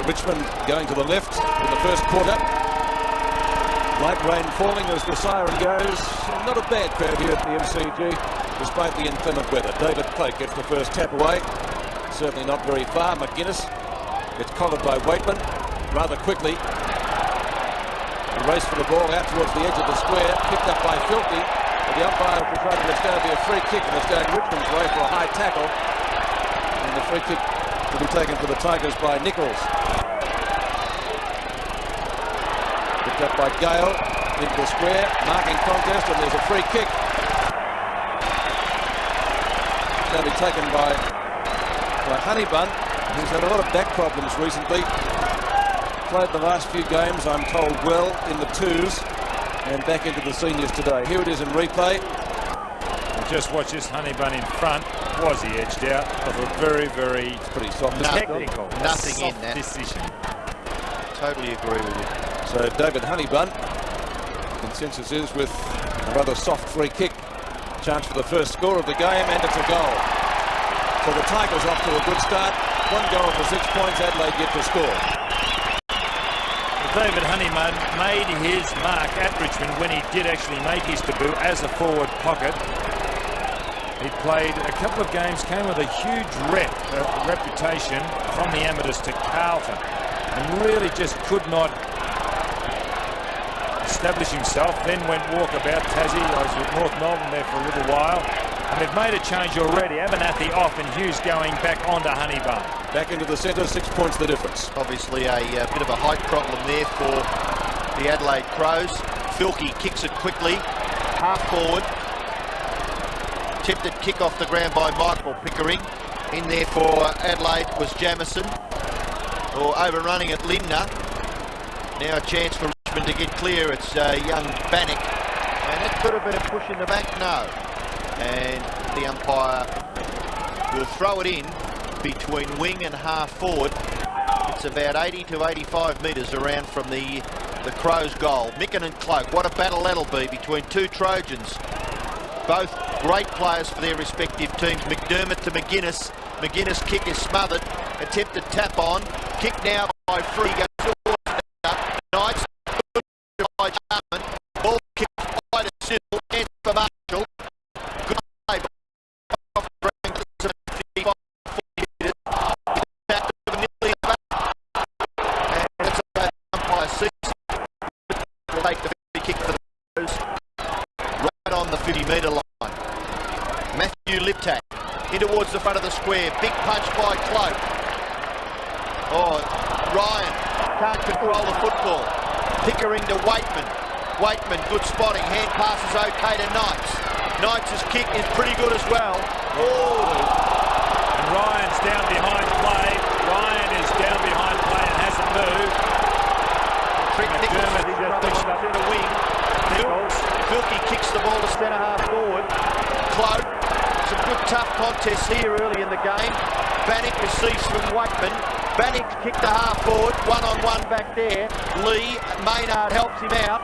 Richmond going to the left in the first quarter. Light rain falling as the siren goes. Not a bad crowd here at the MCG, despite the inclement weather. David Cloke gets the first tap away. Certainly not very far. McGuinness gets collared by Waitman rather quickly. The race for the ball out towards the edge of the square, picked up by Filthy. But the umpire decided it's going to be a free kick, and it's going Richmond's way for a high tackle. And the free kick to be taken for the Tigers by Nichols. Picked up by Gale into the square, marking contest, and there's a free kick. It's going to be taken by Honeybun, who's had a lot of back problems recently. Played the last few games, I'm told, well in the twos, and back into the seniors today. Here it is in replay. And just watch this. Honeybun in front. Was he edged out of a very, very pretty soft technical, nothing in that decision. Totally agree with you. So David Honeybun, consensus is with a rather soft free kick. Chance for the first score of the game, and it's a goal. So the Tigers off to a good start. 1 goal for 6 points. Adelaide yet to score. David Honeybun made his mark at Richmond when he did actually make his debut as a forward pocket. He played a couple of games, came with a huge reputation from the amateurs to Carlton, and really just could not establish himself. Then went walkabout Tassie. I was with North Melbourne there for a little while, and they've made a change already. Abernathy off and Hughes going back onto Honeybun. Back into the centre, 6 points the difference. Obviously a bit of a height problem there for the Adelaide Crows. Filkey kicks it quickly, half forward. Attempted kick off the ground by Michael Pickering. In there for Adelaide was Jamison, or overrunning it Lindner. Now a chance for Richmond to get clear. It's young Bannock, and it could have been a push in the back. No, and the umpire will throw it in between wing and half forward. It's about 80 to 85 metres around from the Crows' goal. Micken and Cloke, what a battle that'll be between two Trojans. Both great players for their respective teams. McDermott to McGuinness. McGuinness kick is smothered. Attempted tap on. Kick now by Free. Goes Knights by Chapman. Ball kicked by the Siddle. Hands for Marshall. Good play. Take the free kick for the Crows right on the 50-metre line. Matthew Liptak in towards the front of the square. Big punch by Cloke. Oh, Ryan can't control the football. Pickering to Waitman. Waitman, good spotting. Hand passes okay to Knights. Knights' kick is pretty good as well. Oh. And Ryan's down behind play. Ryan is down behind play and hasn't moved. McDermott just pushed up in the wing. Filkey kicks the ball to centre half forward. Cloke, some good tough contests here early in the game. Bannock receives from Waitman. Bannock kicked to half forward, one-on-one back there. Lee, Maynard helps him out.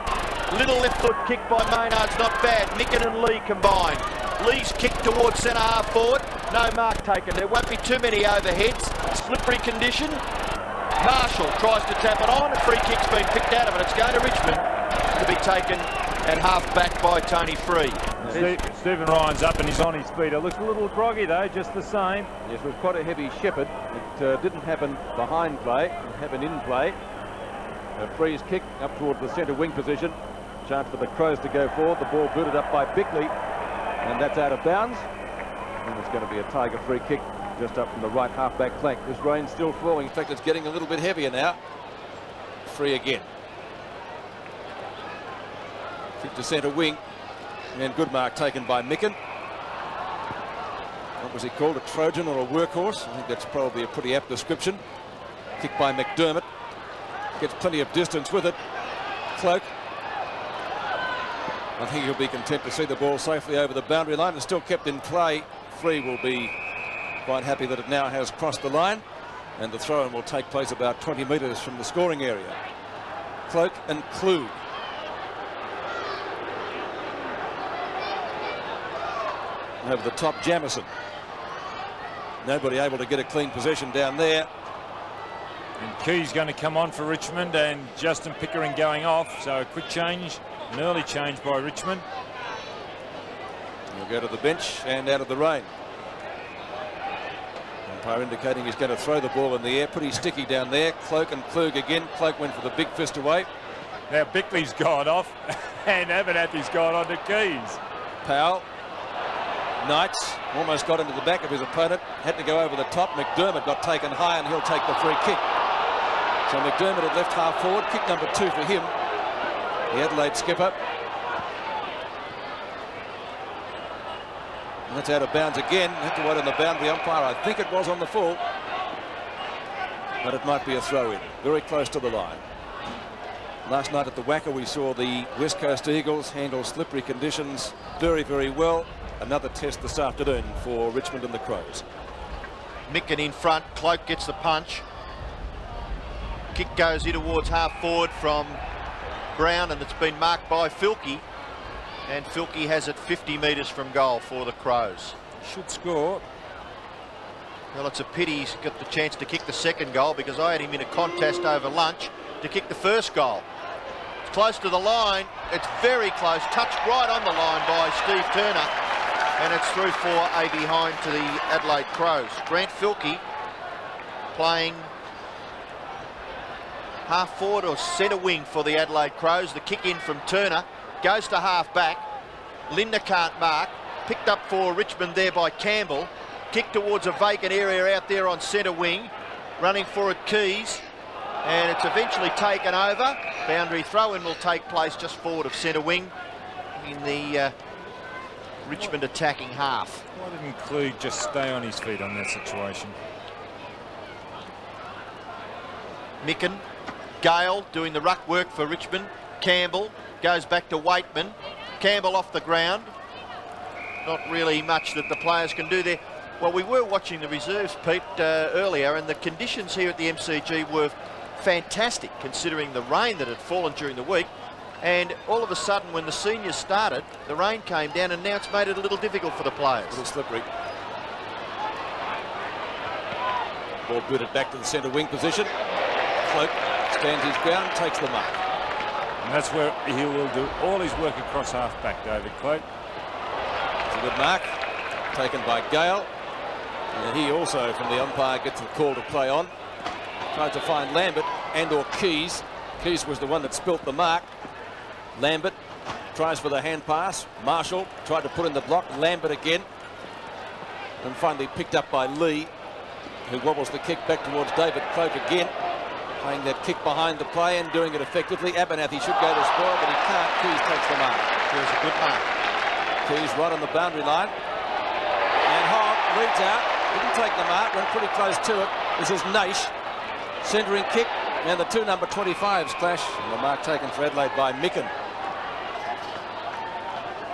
Little left foot kick by Maynard's not bad. Micken and Lee combined. Lee's kick towards centre half forward. No mark taken. There won't be too many overheads. Slippery condition. Marshall tries to tap it on. A free kick's been picked out of it. It's going to Richmond to be taken and half back by Tony Free. Stephen Ryan's up and he's on his feet. It looks a little groggy though, just the same. Yes, it was quite a heavy shepherd. It didn't happen behind play, it happened in play. Free's kick up toward the centre wing position. Chance for the Crows to go forward. The ball booted up by Bickley, and that's out of bounds. And it's going to be a Tiger free kick just up from the right half-back flank. This rain's still falling. In fact, it's getting a little bit heavier now. Free again. Kick to centre wing. And good mark taken by Micken. What was he called? A Trojan or a workhorse? I think that's probably a pretty apt description. Kick by McDermott. Gets plenty of distance with it. Cloke. I think he'll be content to see the ball safely over the boundary line and still kept in play. Free will be quite happy that it now has crossed the line, and the throw-in will take place about 20 metres from the scoring area. Cloke and Klug. Over the top, Jamison. Nobody able to get a clean possession down there. And Key's going to come on for Richmond, and Justin Pickering going off. So a quick change, an early change by Richmond. He'll go to the bench and out of the rain. Umpire indicating he's going to throw the ball in the air. Pretty sticky down there. Cloak and Klug again. Cloak went for the big fist away. Now Bickley's gone off and Abernathy's gone on to Keys. Powell. Knights almost got into the back of his opponent. Had to go over the top. McDermott got taken high and he'll take the free kick. So McDermott at left half forward. Kick number 2 for him. The Adelaide skipper. And that's out of bounds again. Had to wait on the boundary umpire. I think it was on the full. But it might be a throw-in. Very close to the line. Last night at the Wacker we saw the West Coast Eagles handle slippery conditions very, very well. Another test this afternoon for Richmond and the Crows. Micken in front. Cloak gets the punch. Kick goes in towards half forward from Brown, and it's been marked by Filkey. And Filkey has it 50 metres from goal for the Crows. Should score. Well, it's a pity he's got the chance to kick the second goal, because I had him in a contest over lunch to kick the first goal. It's close to the line. It's very close. Touched right on the line by Steve Turner. And it's through for a behind to the Adelaide Crows. Grant Filkey playing half forward or centre wing for the Adelaide Crows. The kick in from Turner goes to half back. Lindner can't mark. Picked up for Richmond there by Campbell. Kick towards a vacant area out there on centre wing. Running for it, Keys. And it's eventually taken over. Boundary throw-in will take place just forward of centre wing in the Richmond attacking half. Why didn't Klug just stay on his feet on that situation? Micken, Gale doing the ruck work for Richmond. Campbell goes back to Waitman. Campbell off the ground. Not really much that the players can do there. Well, we were watching the reserves, Pete, earlier, and the conditions here at the MCG were fantastic considering the rain that had fallen during the week. And all of a sudden, when the seniors started, the rain came down, and now it's made it a little difficult for the players. A little slippery. Ball booted back to the centre wing position. Cloak stands his ground, takes the mark. And that's where he will do all his work across half-back, David Cloak. It's a good mark, taken by Gale. And he also, from the umpire, gets a call to play on. Tries to find Lambert and or Keys. Keys was the one that spilt the mark. Lambert tries for the hand pass. Marshall tried to put in the block. Lambert again. And finally picked up by Lee, who wobbles the kick back towards David Cloak again. Playing that kick behind the play and doing it effectively. Abernathy should go to spoil, but he can't. Keys takes the mark. There's a good mark. Keys right on the boundary line. And Hogg leads out. Didn't take the mark, went pretty close to it. This is Naish. Centering kick. And the two number 25s clash. And the mark taken for Adelaide by Micken.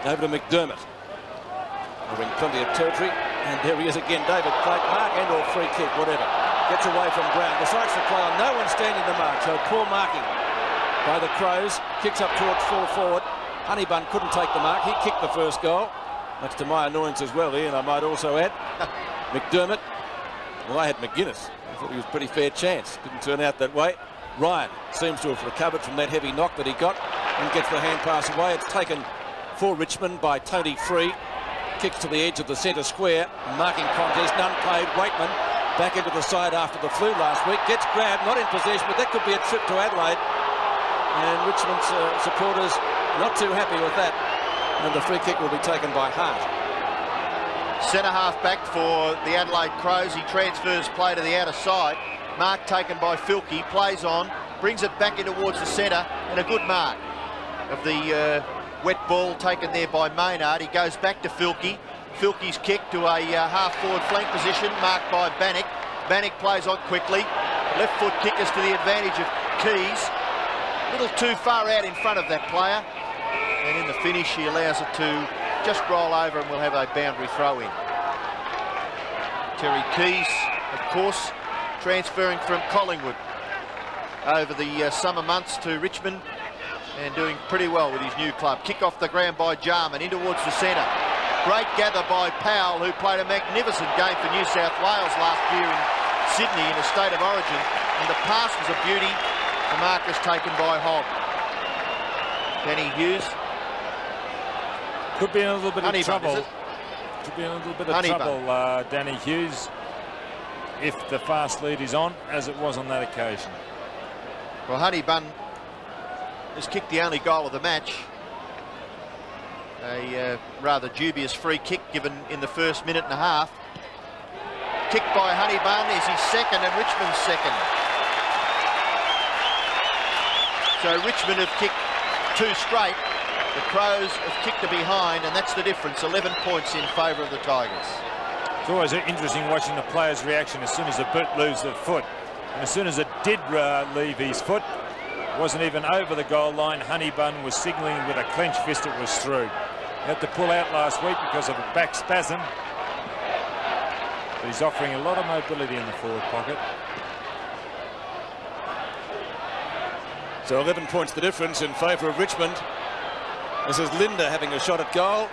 Over to McDermott. Having plenty of territory. And there he is again. David Cloak, mark and or free kick, whatever. Gets away from Brown. Decides to play on. No one standing the mark. So poor marking by the Crows. Kicks up towards full forward. Honeybun couldn't take the mark. He kicked the first goal. Much to my annoyance as well, Ian, I might also add. McDermott. Well, I had McGuinness. I thought he was a pretty fair chance. Didn't turn out that way. Ryan seems to have recovered from that heavy knock that he got and gets the hand pass away. It's taken for Richmond by Tony Free. Kicks to the edge of the centre square. Marking contest, none played. Waitman back into the side after the flu last week. Gets grabbed, not in possession, but that could be a trip to Adelaide. And Richmond's supporters not too happy with that. And the free kick will be taken by Hart. Centre half back for the Adelaide Crows. He transfers play to the outer side. Mark taken by Filkey. Plays on. Brings it back in towards the centre. And a good mark of the wet ball taken there by Maynard. He goes back to Filkey. Filkey's kick to a half-forward flank position, marked by Bannock. Bannock plays on quickly. Left foot kick is to the advantage of Keys. A little too far out in front of that player. And in the finish, he allows it to just roll over, and we'll have a boundary throw in. Terry Keys, of course, transferring from Collingwood over the summer months to Richmond and doing pretty well with his new club. Kick off the ground by Jarman, in towards the centre. Great gather by Powell, who played a magnificent game for New South Wales last year in Sydney in a state of origin. and the pass was a beauty. The mark was taken by Hogg. Danny Hughes. Could be in a little bit of trouble. Is it? Could be in a little bit of trouble, Danny Hughes, if the fast lead is on, as it was on that occasion. Well, Honeybun has kicked the only goal of the match. A rather dubious free kick given in the first minute and a half. Kicked by Honeybun is his second and Richmond's second. So Richmond have kicked 2 straight. The Crows have kicked a behind, and that's the difference. 11 points in favour of the Tigers. It's always interesting watching the player's reaction as soon as the boot leaves the foot. And as soon as it did leave his foot, wasn't even over the goal line. Honeybun was signalling with a clenched fist it was through. He had to pull out last week because of a back spasm. But he's offering a lot of mobility in the forward pocket. So 11 points the difference in favour of Richmond. This is Linda having a shot at goal,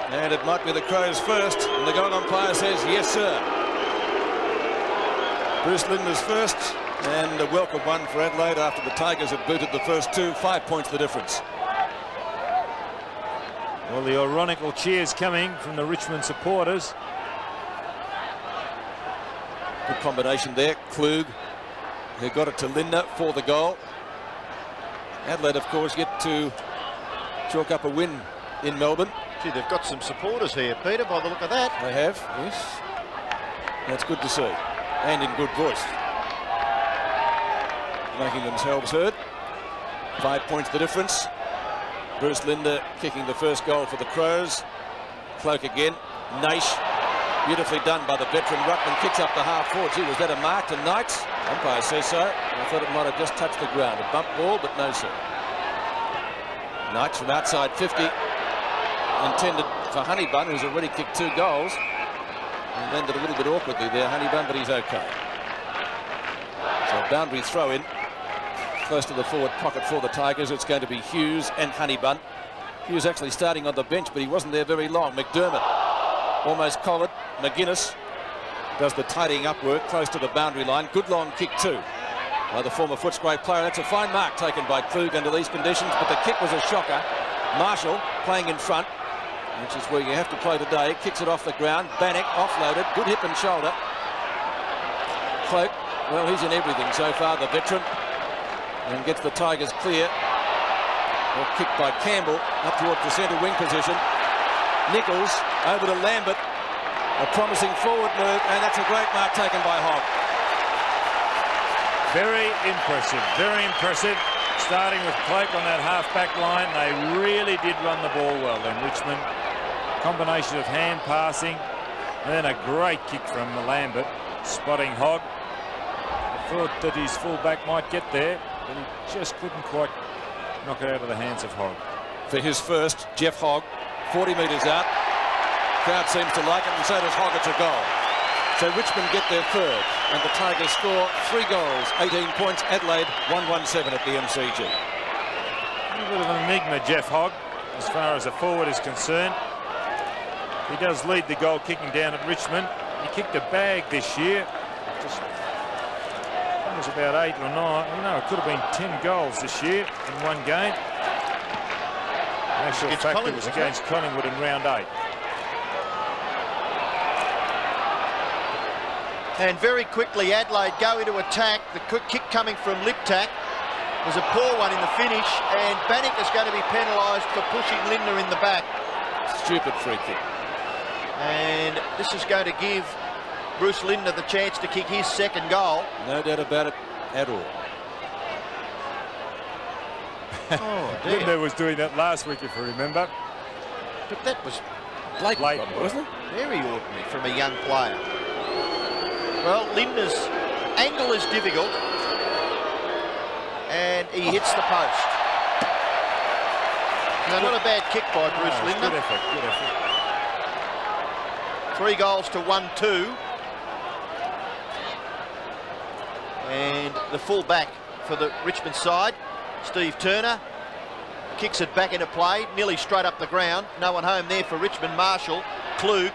and it might be the Crows first, and the goal umpire says yes sir. Bruce Linda's first, and a welcome one for Adelaide after the Tigers had booted the first 2. 5 points the difference. Well, the ironical cheers coming from the Richmond supporters. Good combination there. Klug, who got it to Linda for the goal. Adelaide, of course, yet to chalk up a win in Melbourne. Gee, they've got some supporters here, Peter, by the look of that. They have, yes. That's good to see. And in good voice. Making themselves heard. 5 points the difference. Bruce Linda kicking the first goal for the Crows. Cloak again. Naish. Beautifully done by the veteran ruckman. Kicks up the half forward. Gee, was that a mark to Knights? Umpire says so. I thought it might have just touched the ground. A bump ball, but no sir. Knights from outside 50. Intended for Honeybun, who's already kicked 2 goals. And landed a little bit awkwardly there, Honeybun, but he's okay. So a boundary throw in. Close to the forward pocket for the Tigers. It's going to be Hughes and Honeybun. Hughes actually starting on the bench, but he wasn't there very long. McDermott almost collared. McGuinness does the tidying up work close to the boundary line. Good long kick too by the former Footscray player. That's a fine mark taken by Klug under these conditions, but the kick was a shocker. Marshall playing in front, which is where you have to play today. Kicks it off the ground. Bannock offloaded. Good hip and shoulder. Cloak, well, he's in everything so far, the veteran. And gets the Tigers clear. Well, kicked by Campbell up towards the centre wing position. Nichols over to Lambert. A promising forward move, and that's a great mark taken by Hogg. Very impressive, very impressive. Starting with Cloak on that half-back line, they really did run the ball well in Richmond. Combination of hand passing, and then a great kick from Lambert, spotting Hogg. I thought that his full-back might get there, but he just couldn't quite knock it out of the hands of Hogg. For his first, Jeff Hogg, 40 metres out. Crowd seems to like it, and so does Hogg. It's a goal. So Richmond get their third, and the Tigers score 3 goals, 18 points. Adelaide 117 at the MCG. A little bit of an enigma, Jeff Hogg, as far as the forward is concerned. He does lead the goal kicking down at Richmond. He kicked a bag this year. It was about 8 or 9. No, it could have been 10 goals this year in one game. In actual fact, it was against Collingwood in round 8. And very quickly, Adelaide go into attack. The quick kick coming from Liptak was a poor one in the finish, and Bannock is going to be penalised for pushing Linda in the back. Stupid free kick. And this is going to give Bruce Linda the chance to kick his second goal. No doubt about it at all. Oh, dear. Linda was doing that last week, if you remember. But that was Blatant, wasn't it? very ordinary from a young player. Well, Linda's angle is difficult, and he hits the post. No, not a bad kick by Bruce Linda. Good effort, good effort. 3 goals to 1-2. And the full back for the Richmond side, Steve Turner, kicks it back into play, nearly straight up the ground. No one home there for Richmond. Marshall, Klug,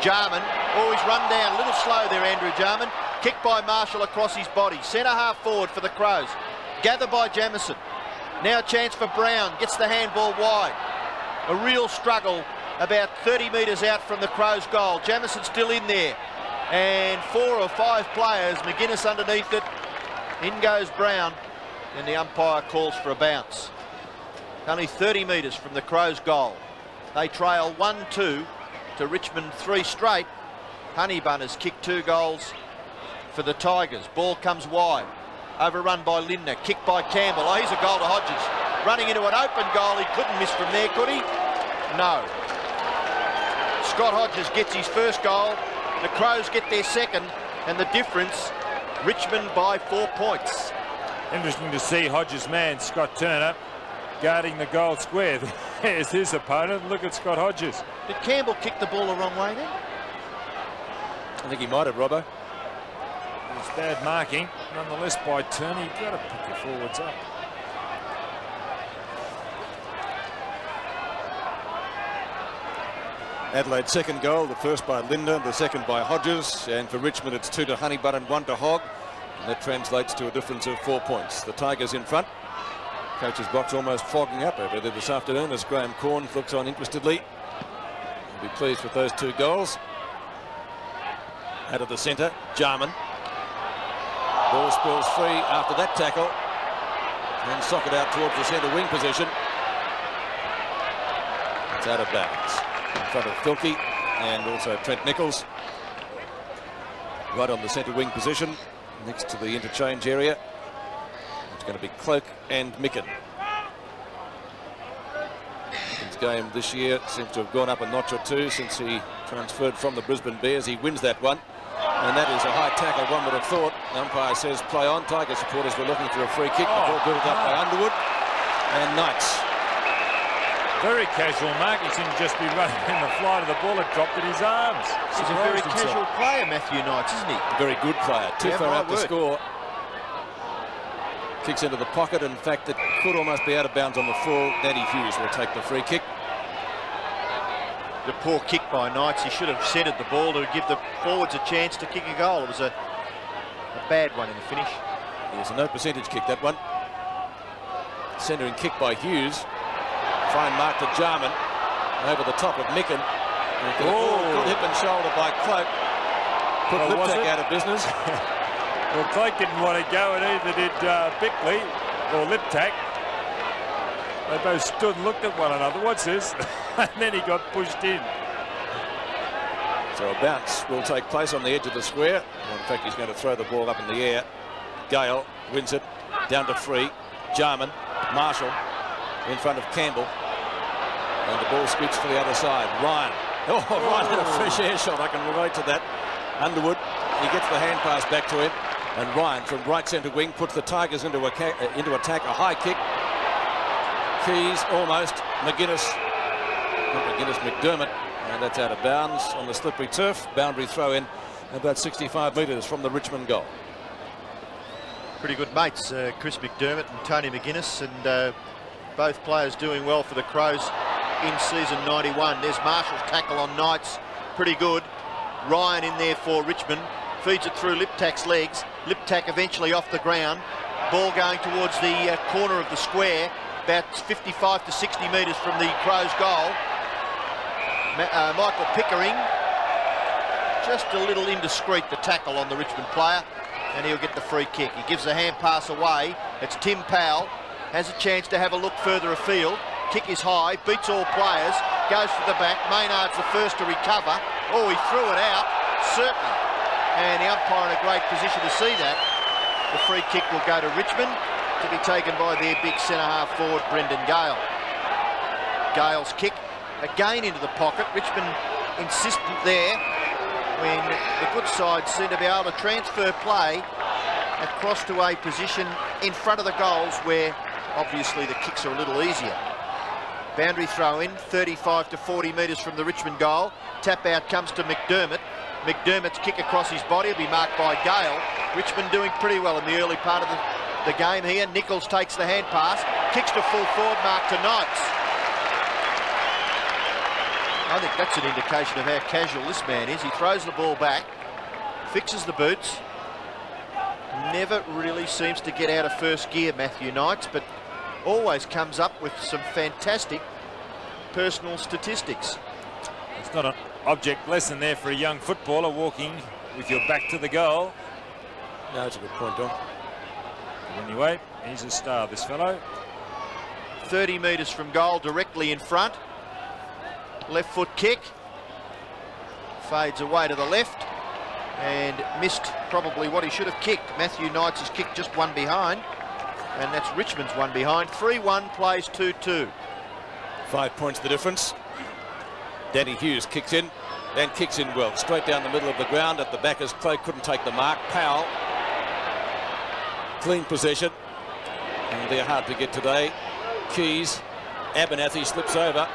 Jarman. Oh, he's run down a little slow there, Andrew Jarman. Kick by Marshall across his body. Centre half forward for the Crows. Gathered by Jamieson. Now a chance for Brown. Gets the handball wide. A real struggle about 30 metres out from the Crows' goal. Jamieson still in there. And 4 or 5 players. McGuinness underneath it. In goes Brown. And the umpire calls for a bounce. Only 30 metres from the Crows' goal. They trail 1-2 to Richmond 3 straight. Honeybun has kicked 2 goals for the Tigers. Ball comes wide. Overrun by Lindner. Kick by Campbell. Oh, here's a goal to Hodges. Running into an open goal. He couldn't miss from there, could he? No. Scott Hodges gets his first goal. The Crows get their second. And the difference, Richmond by 4 points. Interesting to see Hodges' man, Scott Turner, guarding the goal square. There's his opponent. Look at Scott Hodges. Did Campbell kick the ball the wrong way then? I think he might have, Robbo. It's bad marking, nonetheless, by Turner. You've got to pick your forwards up. Adelaide's second goal, the first by Lindner, the second by Hodges, and for Richmond it's 2 to Honeybun and 1 to Hogg, and that translates to a difference of 4 points. The Tigers in front. Coach's box almost fogging up over there this afternoon as Graham Corn looks on interestedly. He'll be pleased with those 2 goals. Out of the centre, Jarman. Ball spills free after that tackle and socket out towards the centre wing position. It's out of bounds in front of Filkey and also Trent Nichols. Right on the centre wing position next to the interchange area. It's going to be Cloak and Micken. Micken's game this year seems to have gone up a notch or 2 since he transferred from the Brisbane Bears. He wins that one. And that is a high tackle, one would have thought. The umpire says play on. Tiger supporters were looking for a free kick. The ball built up by Underwood and Knights. Very casual mark. He seemed to just be running in the flight of the ball. It dropped in his arms. He's a very casual player, Matthew Knights, isn't he? A very good player. Too far out to score. Kicks into the pocket. In fact, it could almost be out of bounds on the full. Danny Hughes will take the free kick. The poor kick by Knights. He should have centred the ball to give the forwards a chance to kick a goal. It was a bad one in the finish. It was a no percentage kick, that one. Centering kick by Hughes. Fine mark to Jarman. Over the top of Micken. Good hip and shoulder by Cloak. Put Liptak out of business. Well, Cloak didn't want to go, and either did Bickley or Liptak. They both stood and looked at one another. What's this? And then he got pushed in. So a bounce will take place on the edge of the square. Well, in fact, he's going to throw the ball up in the air. Gale wins it. Down to free. Jarman. Marshall in front of Campbell. And the ball scoots to the other side. Ryan. Ryan had a fresh air shot. I can relate to that. Underwood. He gets the hand pass back to him. And Ryan from right centre wing puts the Tigers into attack. A high kick. Keys almost. McGuinness. Not McGuinness, McDermott. And that's out of bounds on the slippery turf. Boundary throw in about 65 metres from the Richmond goal. Pretty good mates, Chris McDermott and Tony McGuinness, and both players doing well for the Crows in season 91. There's Marshall's tackle on Knights. Pretty good. Ryan in there for Richmond. Feeds it through Liptak's legs. Liptak eventually off the ground. Ball going towards the corner of the square. About 55 to 60 metres from the Crows' goal. Michael Pickering, just a little indiscreet, the tackle on the Richmond player, and he'll get the free kick. He gives the hand pass away. It's Tim Powell, has a chance to have a look further afield. Kick is high, beats all players, goes to the back. Maynard's the first to recover. Oh, he threw it out, certainly. And the umpire in a great position to see that. The free kick will go to Richmond, to be taken by their big centre-half forward, Brendan Gale. Gale's kick, again into the pocket. Richmond insistent there when the good side seem to be able to transfer play across to a position in front of the goals where obviously the kicks are a little easier. Boundary throw in, 35 to 40 metres from the Richmond goal. Tap out comes to McDermott. McDermott's kick across his body will be marked by Gale. Richmond doing pretty well in the early part of the game here. Nichols takes the hand pass, kicks to full forward, mark to Knights. I think that's an indication of how casual this man is. He throws the ball back, fixes the boots, Never really seems to get out of first gear, Matthew Knights, but always comes up with some fantastic personal statistics. It's not an object lesson there for a young footballer walking with your back to the goal. No, that's a good point, Don. But anyway, he's a star, this fellow. 30 metres from goal, directly in front. Left foot kick. Fades away to the left. And missed probably what he should have kicked. Matthew Knights has kicked just one behind. And that's Richmond's one behind. 3-1 plays 2-2. 5 points the difference. Danny Hughes kicks in and kicks in well. Straight down the middle of the ground at the back as Cloak couldn't take the mark. Powell. Clean possession. And they're hard to get today. Keys. Abernathy slips over.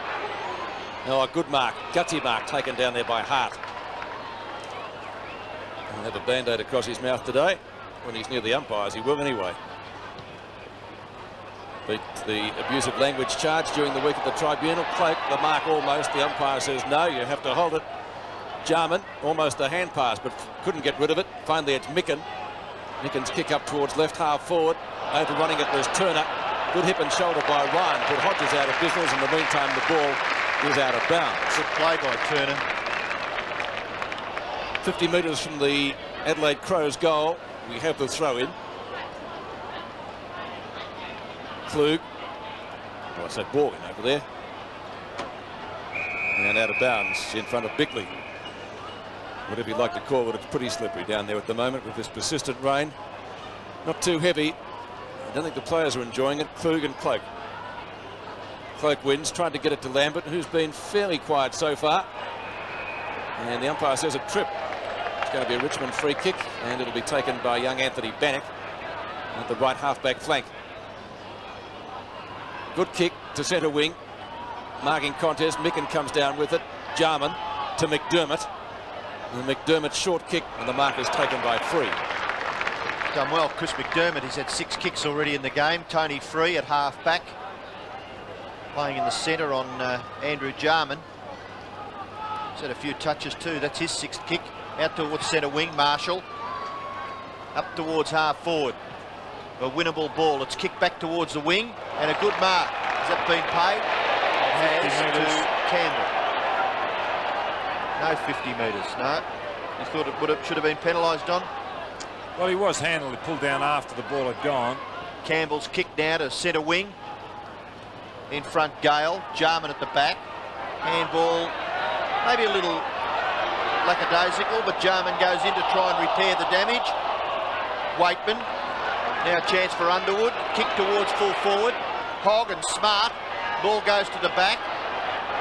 Oh, a good mark. Gutsy mark taken down there by Hart. He'll have a band-aid across his mouth today. When he's near the umpires, he will anyway. Beat the abusive language charge during the week at the tribunal. Cloak, the mark almost. The umpire says no, you have to hold it. Jarman, almost a hand pass, but couldn't get rid of it. Finally, it's Micken. Micken's kick up towards left half forward. Overrunning it was Turner. Good hip and shoulder by Ryan. Put Hodges out of business. In the meantime, the ball is out of bounds. Good play by Turner. 50 metres from the Adelaide Crows goal, we have the throw-in. Klug. Oh, I said Morgan over there. And out of bounds in front of Bickley. Whatever you'd like to call it, it's pretty slippery down there at the moment with this persistent rain. Not too heavy. I don't think the players are enjoying it. Klug and Cloak. Cloak wins, trying to get it to Lambert, who's been fairly quiet so far. And the umpire says a trip. It's going to be a Richmond free kick, and it'll be taken by young Anthony Bannock at the right half-back flank. Good kick to centre wing. Marking contest. Micken comes down with it. Jarman to McDermott. And McDermott's short kick, and the mark is taken by Free. Done well, Chris McDermott. He's had 6 kicks already in the game. Tony Free at half-back. Playing in the centre on Andrew Jarman. He's had a few touches too. That's his 6th kick. Out towards centre wing, Marshall. Up towards half forward. A winnable ball. It's kicked back towards the wing, and a good mark. Has that been paid? It has to Campbell. No 50 metres, no. You thought it should have been penalised, Don? Well, he was handled. He pulled down after the ball had gone. Campbell's kick now to centre wing. In front, Gale. Jarman at the back. Handball, maybe a little lackadaisical, but Jarman goes in to try and repair the damage. Waitman, now a chance for Underwood. Kick towards full forward. Hogg and Smart. Ball goes to the back.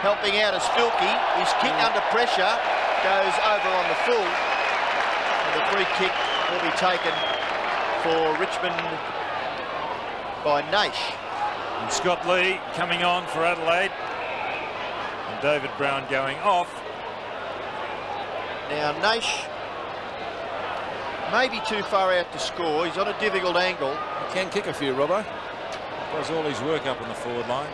Helping out is Filkey. His kick under pressure goes over on the full. And the free kick will be taken for Richmond by Naish. And Scott Lee coming on for Adelaide. And David Brown going off. Now Naish may be too far out to score. He's on a difficult angle. He can kick a few, Robbo. Does all his work up on the forward line.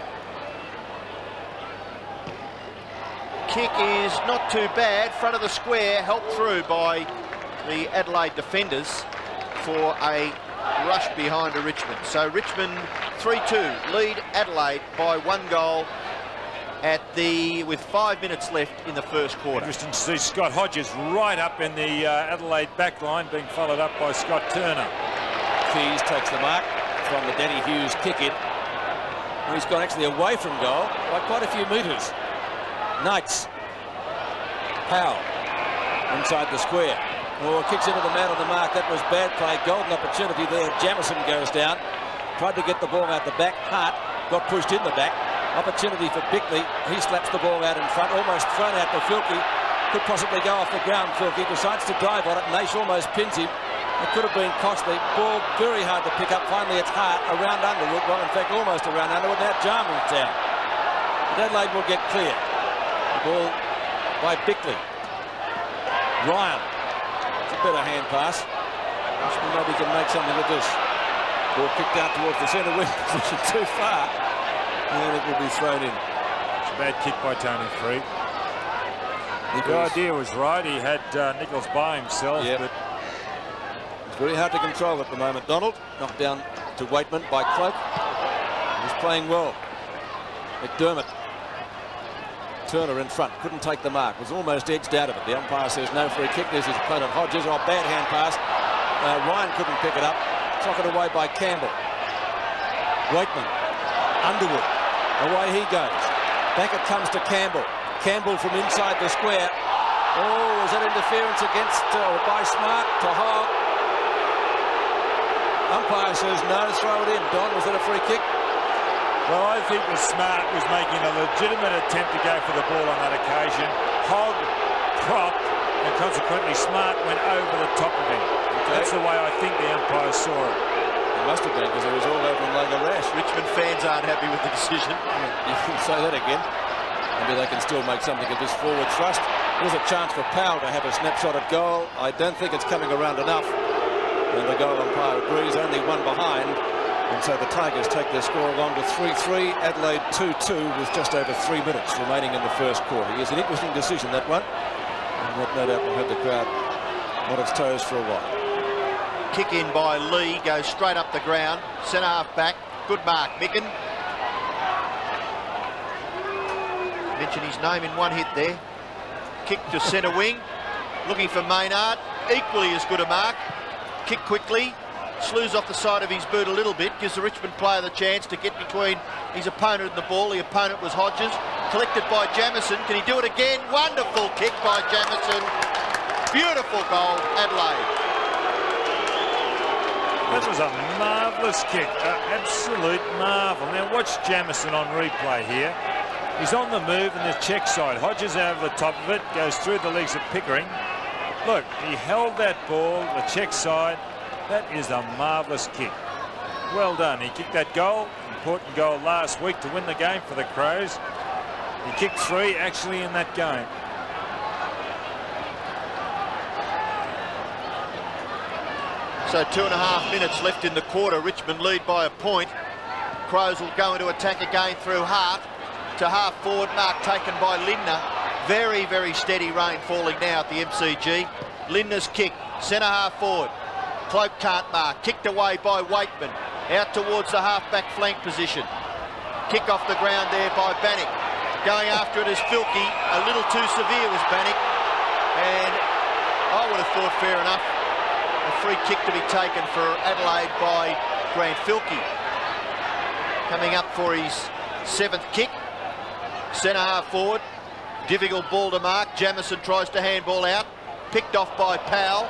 Kick is not too bad. Front of the square, helped through by the Adelaide defenders for a rush behind to Richmond. So Richmond 3-2 lead Adelaide by 1 goal with 5 minutes left in the first quarter. Interesting to see Scott Hodges right up in the Adelaide back line, being followed up by Scott Turner. Keys takes the mark from the Danny Hughes kick in. He's gone actually away from goal by quite a few metres. Knights. Powell inside the square. Oh, kicks into the man on the mark. That was bad play. Golden opportunity there. Jamison goes down. Tried to get the ball out the back. Hart got pushed in the back. Opportunity for Bickley. He slaps the ball out in front. Almost thrown out to Filkey. Could possibly go off the ground. Filkey decides to dive on it. Naish almost pins him. It could have been costly. Ball very hard to pick up. Finally, it's Hart around Underwood. Well, in fact, almost around Underwood. Now Jarman's down. But Adelaide will get clear. The ball by Bickley. Ryan. It's a better hand pass. Maybe he can make something of this. Ball kicked out towards the centre wing position too far. And it will be thrown in. It's a bad kick by Tony Free. The idea was right. He had Nichols by himself, but It's very hard to control at the moment. Donald knocked down to Waitman by Cloak. He's playing well. McDermott. Turner in front, couldn't take the mark, was almost edged out of it. The umpire says no free kick. There's his opponent Hodges. Oh, bad hand pass. Ryan couldn't pick it up. Socked away by Campbell. Waitman. Underwood. Away he goes. Back it comes to Campbell. Campbell from inside the square. Oh, is that interference against by Smart to Hogg? Umpire says no, throw it in. Don, was that a free kick? Well, I think the Smart was making a legitimate attempt to go for the ball on that occasion. Hogg propped, and consequently Smart went over the top of him. Okay. That's the way I think the umpire saw it. It must have been, because it was all over him like a rash. Richmond fans aren't happy with the decision. You can say that again. Maybe they can still make something of this forward thrust. There's a chance for Powell to have a snapshot at goal. I don't think it's coming around enough. And the goal umpire agrees, only one behind. And so the Tigers take their score along to 3-3. Adelaide 2-2 with just over 3 minutes remaining in the first quarter. It's an interesting decision, that one. And that no doubt will have the crowd on its toes for a while. Kick in by Lee, goes straight up the ground. Centre half back. Good mark, Micken. Mentioned his name in one hit there. Kick to centre wing. Looking for Maynard. Equally as good a mark. Kick quickly. Slews off the side of his boot a little bit, gives the Richmond player the chance to get between his opponent and the ball. The opponent was Hodges, collected by Jamieson. Can he do it again? Wonderful kick by Jamieson. Beautiful goal, Adelaide. That was a marvellous kick, an absolute marvel. Now watch Jamieson on replay here. He's on the move in the check side. Hodges over the top of it, goes through the legs of Pickering. Look, he held that ball, the check side. That is a marvellous kick. Well done. He kicked that goal, important goal last week to win the game for the Crows. He kicked 3 actually in that game. So 2.5 minutes left in the quarter. Richmond lead by a point. Crows will go into attack again through Hart. To half forward, mark taken by Lindner. Very, very steady rain falling now at the MCG. Lindner's kick, centre half forward. Cloak can't mark. Kicked away by Waitman. Out towards the half-back flank position. Kick off the ground there by Bannock. Going after it is Filkey. A little too severe was Bannock. And I would have thought fair enough. A free kick to be taken for Adelaide by Grant Filkey. Coming up for his 7th kick. Centre half forward. Difficult ball to mark. Jamieson tries to handball out. Picked off by Powell.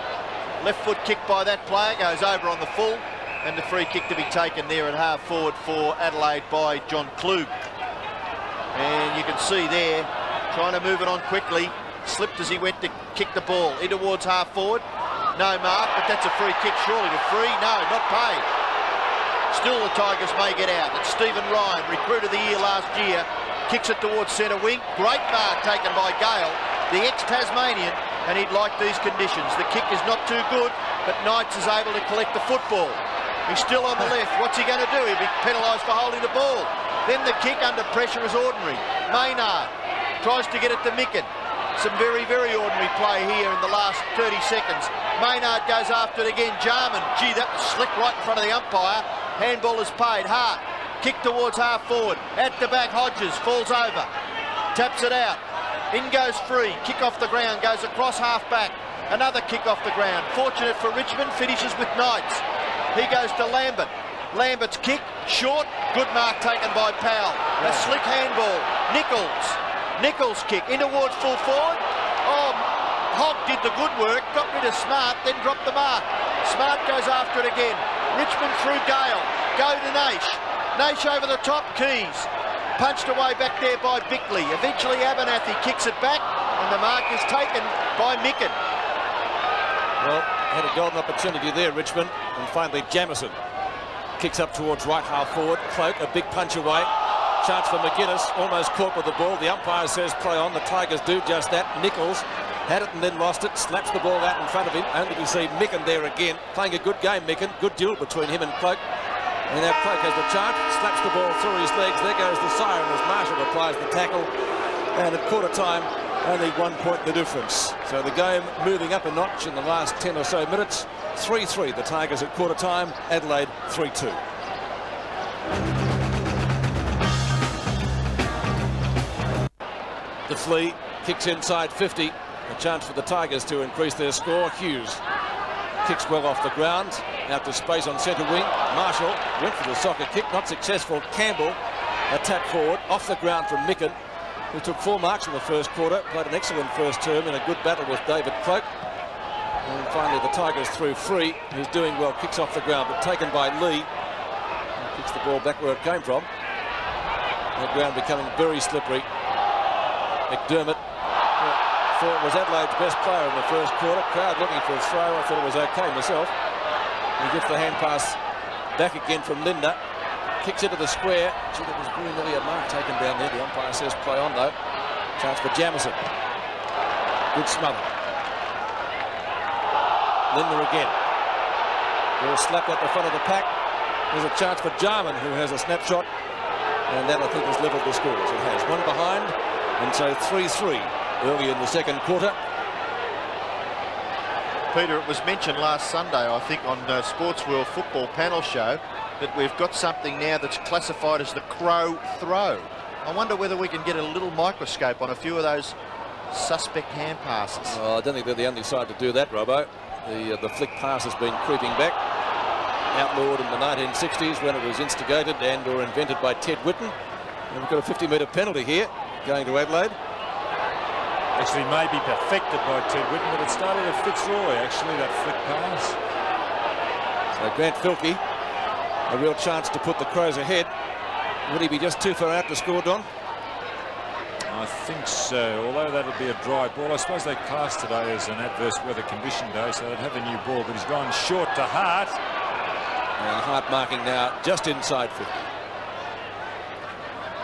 Left foot kick by that player, goes over on the full, and the free kick to be taken there at half forward for Adelaide by John Klug. And you can see there, trying to move it on quickly, slipped as he went to kick the ball in towards half forward. No mark, but that's a free kick surely to free. No, not paid. Still the Tigers may get out. It's Stephen Ryan, recruit of the year last year, kicks it towards centre wing. Great mark taken by Gale, the ex-Tasmanian. And he'd like these conditions. The kick is not too good, but Knights is able to collect the football. He's still on the left. What's he going to do? He'll be penalised for holding the ball. Then the kick under pressure is ordinary. Maynard tries to get it to Micken. Some very, very ordinary play here in the last 30 seconds. Maynard goes after it again. Jarman, gee, that was slick right in front of the umpire. Handball is paid. Hart, kick towards half forward. At the back, Hodges falls over. Taps it out. In goes free, kick off the ground, goes across half back. Another kick off the ground. Fortunate for Richmond, finishes with Knights. He goes to Lambert. Lambert's kick, short, good mark taken by Powell. A slick handball. Nichols kick in towards full forward. Oh, Hogg did the good work, got rid of Smart, then dropped the mark. Smart goes after it again. Richmond through Gale. Go to Naish. Naish over the top, Keys. Punched away back there by Bickley. Eventually Abernathy kicks it back, and the mark is taken by Micken. Well, had a golden opportunity there, Richmond, and finally Jamieson kicks up towards right half forward. Cloak, a big punch away. Chance for McGuinness, almost caught with the ball. The umpire says play on. The Tigers do just that. Nichols had it and then lost it. Slaps the ball out in front of him. Only to see Micken there again. Playing a good game, Micken. Good duel between him and Cloak. And now Cloak has the chance, slaps the ball through his legs. There goes the siren as Marshall applies the tackle. And at quarter time, only 1 point the difference. So the game moving up a notch in the last 10 or so minutes. 3-3 the Tigers at quarter time, Adelaide 3-2. The Flea kicks inside 50, a chance for the Tigers to increase their score. Hughes kicks well off the ground, out to space on centre wing. Marshall went for the soccer kick, not successful. Campbell, a tap forward, off the ground from Micken, who took 4 marks in the first quarter, played an excellent first term in a good battle with David Cloak. And finally the Tigers through Free, who's doing well, kicks off the ground, but taken by Lee. He kicks the ball back where it came from. The ground becoming very slippery. McDermott thought it was Adelaide's best player in the first quarter. Crowd looking for a throw. I thought it was okay myself. He gets the hand pass back again from Linda. Kicks into the square. Gee, there was very nearly a mark taken down there. The umpire says play on though. Chance for Jamison. Good smother. Linda again. Ball slapped at the front of the pack. There's a chance for Jarman, who has a snapshot. And that, I think, has levelled the scores. It has. One behind. And so 3-3 early in the second quarter. Peter, it was mentioned last Sunday, I think, on Sports World Football panel show, that we've got something now that's classified as the crow throw. I wonder whether we can get a little microscope on a few of those suspect hand passes. Oh, I don't think they're the only side to do that, Robbo. The flick pass has been creeping back. Outlawed in the 1960s when it was instigated and or invented by Ted Whitten. And we've got a 50-metre penalty here going to Adelaide. Actually may be perfected by Ted Whitten, but it started at Fitzroy, actually, that flick pass. So Grant Filkey, a real chance to put the Crows ahead. Would he be just too far out to score, Don? I think so, although that'll be a dry ball. I suppose they classed today as an adverse weather condition day, so they'd have a new ball, but he's gone short to Hart. And Hart marking now just inside 50.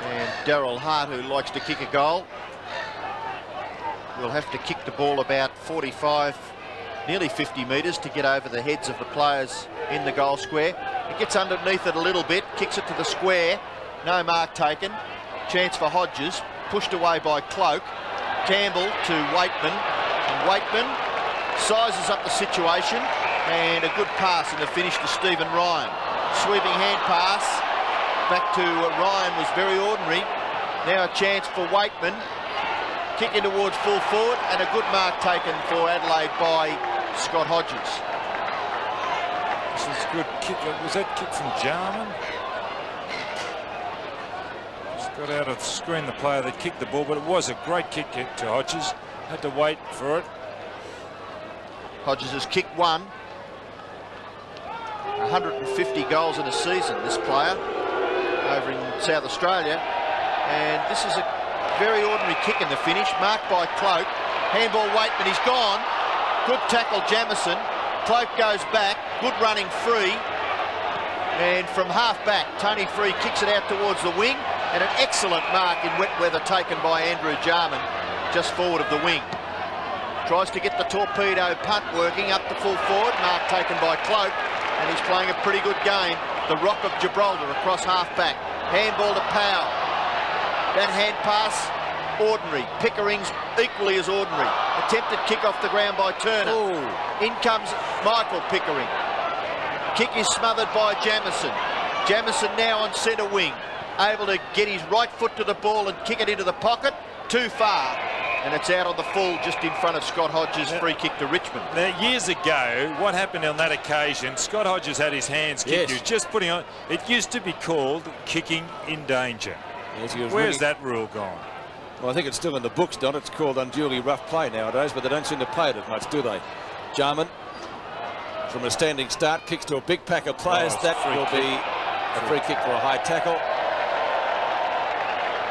And Daryl Hart, who likes to kick a goal, will have to kick the ball about 45, nearly 50 metres to get over the heads of the players in the goal square. He gets underneath it a little bit, kicks it to the square. No mark taken. Chance for Hodges. Pushed away by Cloak. Campbell to Waitman. And Waitman sizes up the situation. And a good pass in the finish to Stephen Ryan. Sweeping hand pass. Back to Ryan was very ordinary. Now a chance for Waitman. Kicking towards full forward, and a good mark taken for Adelaide by Scott Hodges. This is a good kick. Was that kick from Jarman? Just got out of the screen, the player that kicked the ball, but it was a great kick to Hodges. Had to wait for it. Hodges has kicked one. 150 goals in a season, this player, over in South Australia. And this is a very ordinary kick in the finish, marked by Cloak. Handball Waitman, he's gone. Good tackle Jamison. Cloak goes back, good running Free. And from half back, Tony Free kicks it out towards the wing. And an excellent mark in wet weather taken by Andrew Jarman, just forward of the wing. Tries to get the torpedo punt working up the full forward, mark taken by Cloak. And he's playing a pretty good game. The Rock of Gibraltar across half back. Handball to Powell. That hand pass, ordinary. Pickering's equally as ordinary. Attempted kick off the ground by Turner. Ooh. In comes Michael Pickering. Kick is smothered by Jamison. Jamison now on centre wing. Able to get his right foot to the ball and kick it into the pocket. Too far. And it's out on the full just in front of Scott Hodges' free kick to Richmond. Now, years ago, what happened on that occasion, Scott Hodges had his hands kicked. Yes. He was just putting on. It used to be called kicking in danger. Yes, Where's that rule gone? Well, I think it's still in the books, Don. It's called unduly rough play nowadays, but they don't seem to play it as much, do they? Jarman, from a standing start, kicks to a big pack of players. That will be a free kick for a high tackle.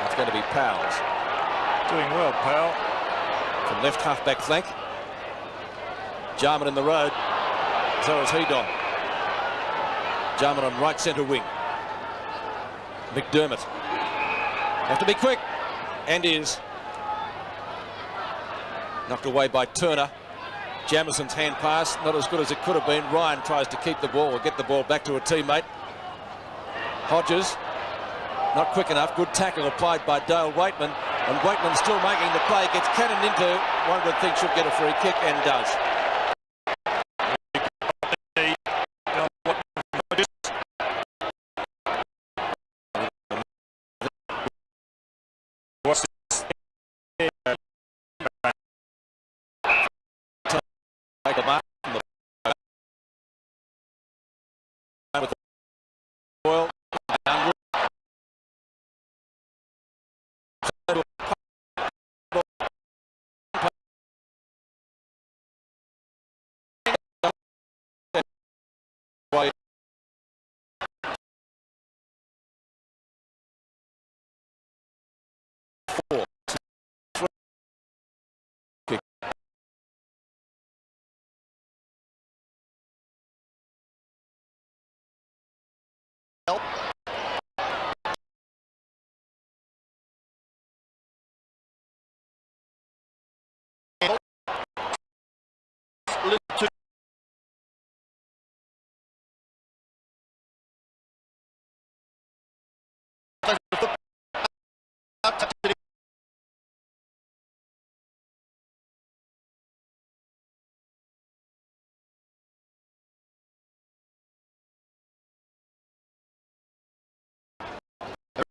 It's going to be Powell's. Doing well, Powell. From left half-back flank. Jarman in the road. So is he, Don. Jarman on right centre wing. McDermott. Have to be quick. And is. Knocked away by Turner. Jamison's hand pass, not as good as it could have been. Ryan tries to keep the ball or get the ball back to a teammate. Hodges, not quick enough. Good tackle applied by Dale Waitman. And Waitman still making the play. Gets cannoned into. One would think should get a free kick and does. take the mark from the with the oil downward.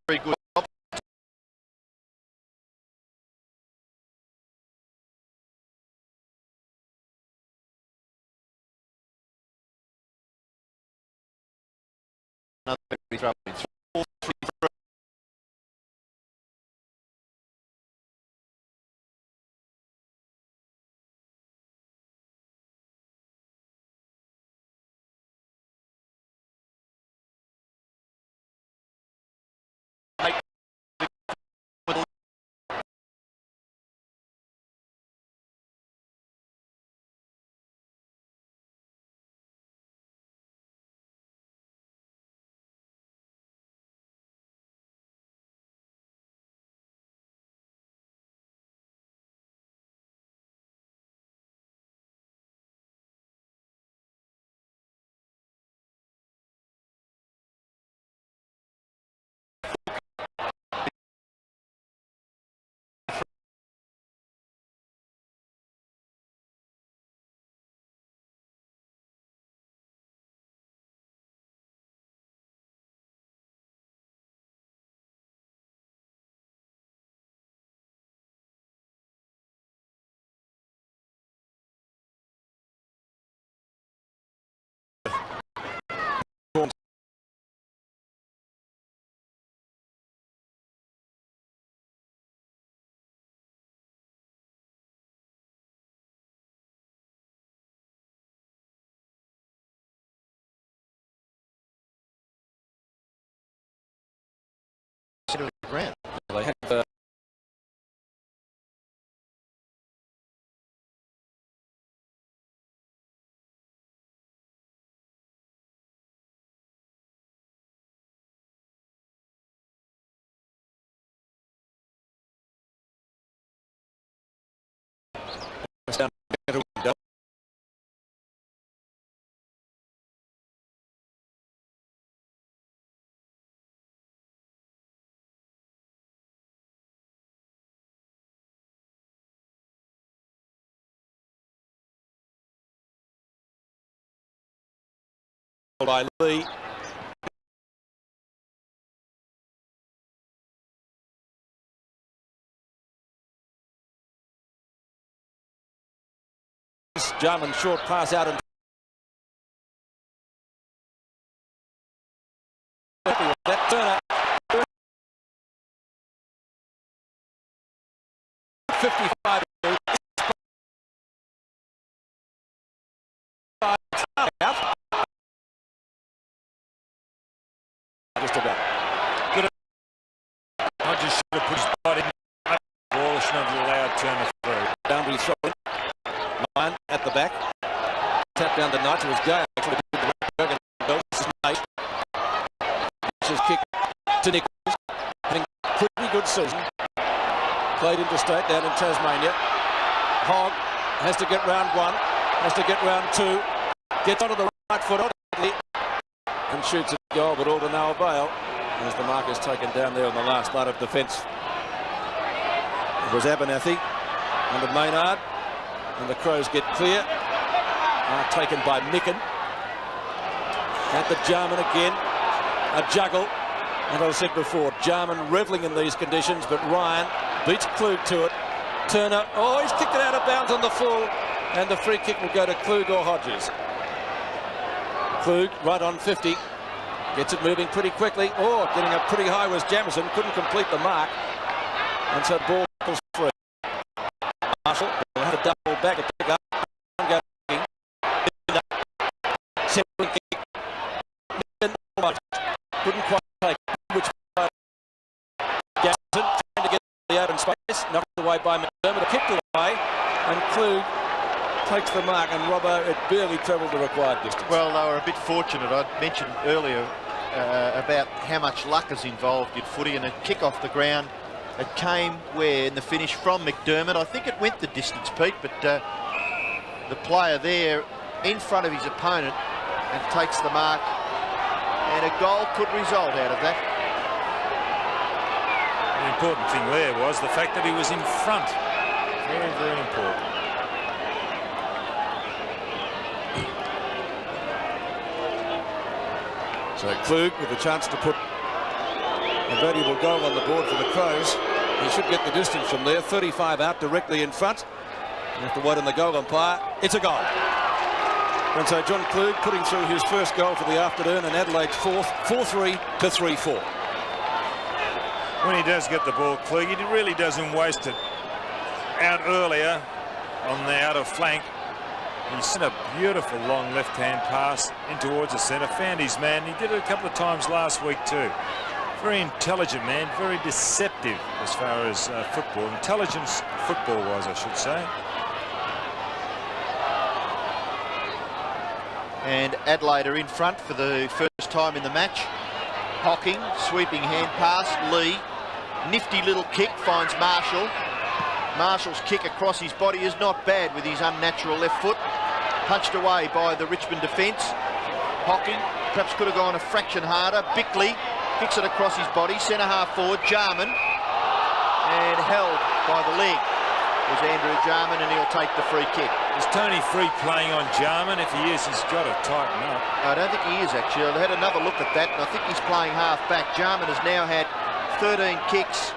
Very good. Another throw in. 4-3 throw. Ground. They have down the window. By Lee. Jarman short pass out and that Turner 55 out. Just about. Good. I just should have put his body in the ball. Should have allowed Turner through. Boundary throw. Mine at the back. Tap down to Knight. It was Gale. Actually did the work. This is Nate. This is kick to Nichols. Having a pretty good season. Played interstate down in Tasmania. Hogg has to get round one. Has to get round two. Gets onto the right foot and shoots at goal, but all to no avail as the mark is taken down there on the last line of defence. It was Abernathy under Maynard, and the Crows get clear. Taken by Micken. At the Jarman again. A juggle. And as I said before, Jarman revelling in these conditions, but Ryan beats Klug to it. Turner, oh, he's kicked it out of bounds on the full. And the free kick will go to Klug or Hodges. Klug right on 50. Gets it moving pretty quickly. Oh, getting up pretty high was Jamison. Couldn't complete the mark. And so ball goes free. Marshall will have a double back to pick up. Couldn't quite take which Jamison trying to get the open space. Knocked away by McDermott. Kicked away. And Klug takes the mark, and Robbo, it barely travelled the required distance. Well, they were a bit fortunate. I mentioned earlier about how much luck is involved in footy, and a kick off the ground. It came where in the finish from McDermott. I think it went the distance, Pete, but the player there in front of his opponent and takes the mark, and a goal could result out of that. The important thing there was the fact that he was in front. Very, very important. So Klug with a chance to put a valuable goal on the board for the Crows. He should get the distance from there. 35 out, directly in front. You have to wait on the goal umpire. It's a goal. And so John Klug putting through his first goal for the afternoon, and Adelaide's fourth, 4-3 to 3-4. When he does get the ball, Klug, he really doesn't waste it. Out earlier on the outer flank, he sent a beautiful long left-hand pass in towards the centre, found his man. He did it a couple of times last week too. Very intelligent man, very deceptive as far as football, intelligence football-wise, I should say. And Adelaide are in front for the first time in the match. Hocking, sweeping hand pass, Lee. Nifty little kick, finds Marshall. Marshall's kick across his body is not bad with his unnatural left foot. Punched away by the Richmond defence. Hocking perhaps could have gone a fraction harder. Bickley kicks it across his body. Centre half forward, Jarman. And held by the leg was Andrew Jarman, and he'll take the free kick. Is Tony Free playing on Jarman? If he is, he's got to tighten up. I don't think he is, actually. I had another look at that, and I think he's playing half back. Jarman has now had 13 kicks,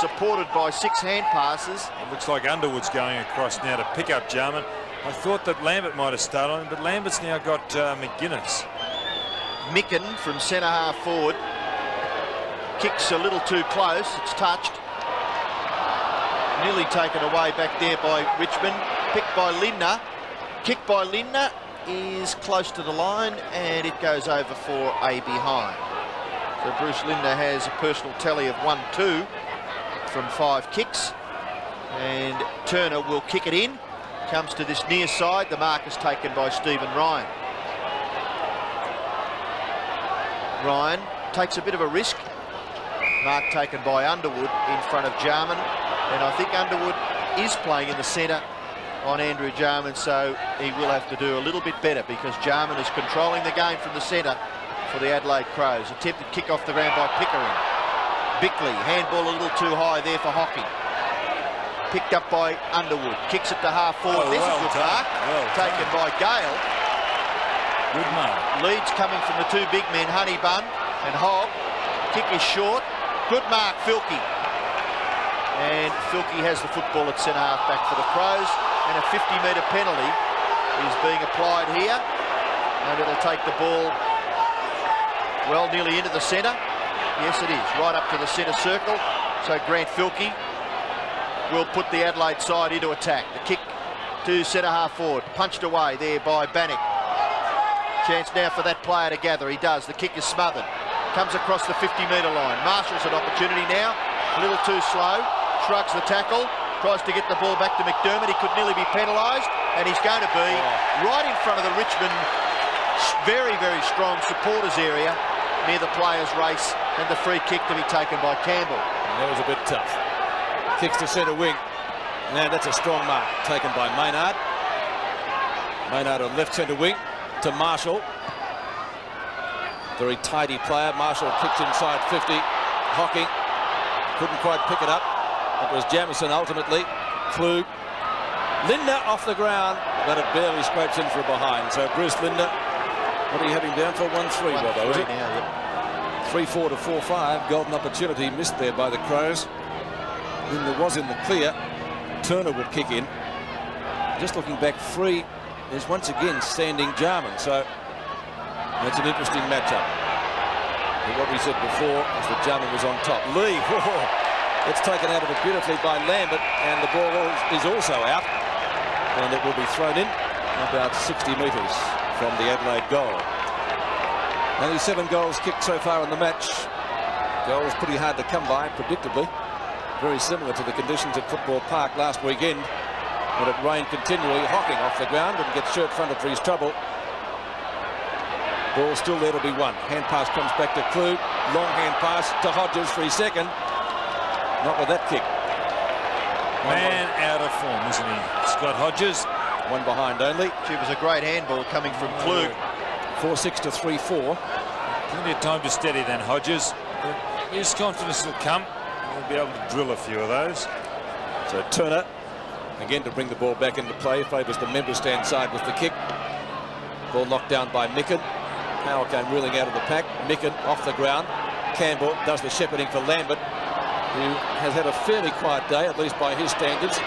supported by 6 hand passes. It looks like Underwood's going across now to pick up Jarman. I thought that Lambert might have started on him, but Lambert's now got McGuinness. Micken from centre half forward kicks a little too close. It's touched. Nearly taken away back there by Richmond. Picked by Lindner. Kicked by Lindner is close to the line, and it goes over for a behind. So Bruce Lindner has a personal tally of 1-2 from 5 kicks, and Turner will kick it in. Comes to this near side. The mark is taken by Stephen Ryan. Ryan takes a bit of a risk. Mark taken by Underwood in front of Jarman, and I think Underwood is playing in the centre on Andrew Jarman, so he will have to do a little bit better, because Jarman is controlling the game from the centre for the Adelaide Crows. Attempted kick off the ground by Pickering. Bickley, handball a little too high there for Hocking. Picked up by Underwood, kicks it to half forward. This is a good mark, taken by Gale. Good mark. Leeds coming from the 2 big men, Honeybun and Hogg. Kick is short. Good mark, Filkey. And Filkey has the football at centre half back for the Crows, and a 50-metre penalty is being applied here, and it'll take the ball well nearly into the centre. Yes, it is, right up to the centre circle. So Grant Filkey will put the Adelaide side into attack. The kick to centre half forward, punched away there by Bannock. Chance now for that player to gather. He does. The kick is smothered. Comes across the 50-metre line. Marshall's an opportunity now. A little too slow. Shrugs the tackle. Tries to get the ball back to McDermott. He could nearly be penalised, and he's going to be right in front of the Richmond very, very strong supporters area near the players' race, and the free kick to be taken by Campbell. And that was a bit tough. Kicks to centre wing. Now that's a strong mark taken by Maynard. Maynard on left centre wing to Marshall. Very tidy player. Marshall kicks inside 50. Hocking couldn't quite pick it up. It was Jamison ultimately. Klug. Lindner off the ground, but it barely scrapes in for a behind. So Bruce Lindner, what are you having down for? 1-3, Robbo, is it? Now, yep. 3-4 to 4-5. Golden opportunity missed there by the Crows. Lindner was in the clear. Turner will kick in. just looking back, free is once again standing Jarman. So that's an interesting matchup. But what we said before is that Jarman was on top. Lee, it's taken out of it beautifully by Lambert, and the ball is also out, and it will be thrown in about 60 metres from the Adelaide goal. Only 7 goals kicked so far in the match. Goals pretty hard to come by, predictably. Very similar to the conditions at Football Park last weekend, when it rained continually. Hocking off the ground and gets shirt-fronted for his trouble. Ball still there to be won. Hand pass comes back to Klug. Long hand pass to Hodges for his second. Not with that kick. Man out of form, isn't he, Scott Hodges? One behind only. It was a great handball coming from Klug. 4-6 to 3-4. Plenty of time to steady then, Hodges. His confidence will come. He'll be able to drill a few of those. So Turner, again to bring the ball back into play, favours the member stand side with the kick. Ball knocked down by Micken. Powell came reeling out of the pack. Micken off the ground. Campbell does the shepherding for Lambert, who has had a fairly quiet day, at least by his standards.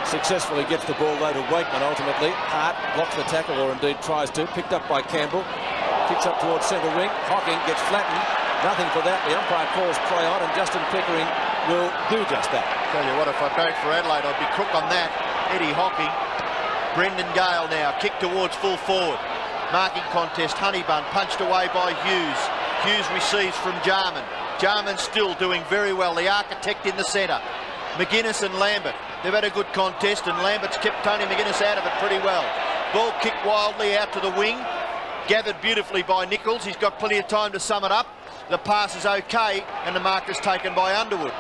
Successfully gets the ball low to Wakeman ultimately. Hart blocks the tackle, or indeed tries to. Picked up by Campbell. Kicks up towards centre wing. Hocking gets flattened. Nothing for that. The umpire calls play on, and Justin Pickering will do just that. Tell you what, if I backed for Adelaide, I'd be crook on that. Eddie Hocking. Brendan Gale now. Kick towards full forward. Marking contest. Honeybun punched away by Hughes. Hughes receives from Jarman. Jarman still doing very well. The architect in the centre. McGuinness and Lambert. They've had a good contest, and Lambert's kept Tony McGuinness out of it pretty well. Ball kicked wildly out to the wing. Gathered beautifully by Nichols. He's got plenty of time to sum it up. The pass is okay, and the mark is taken by Underwood.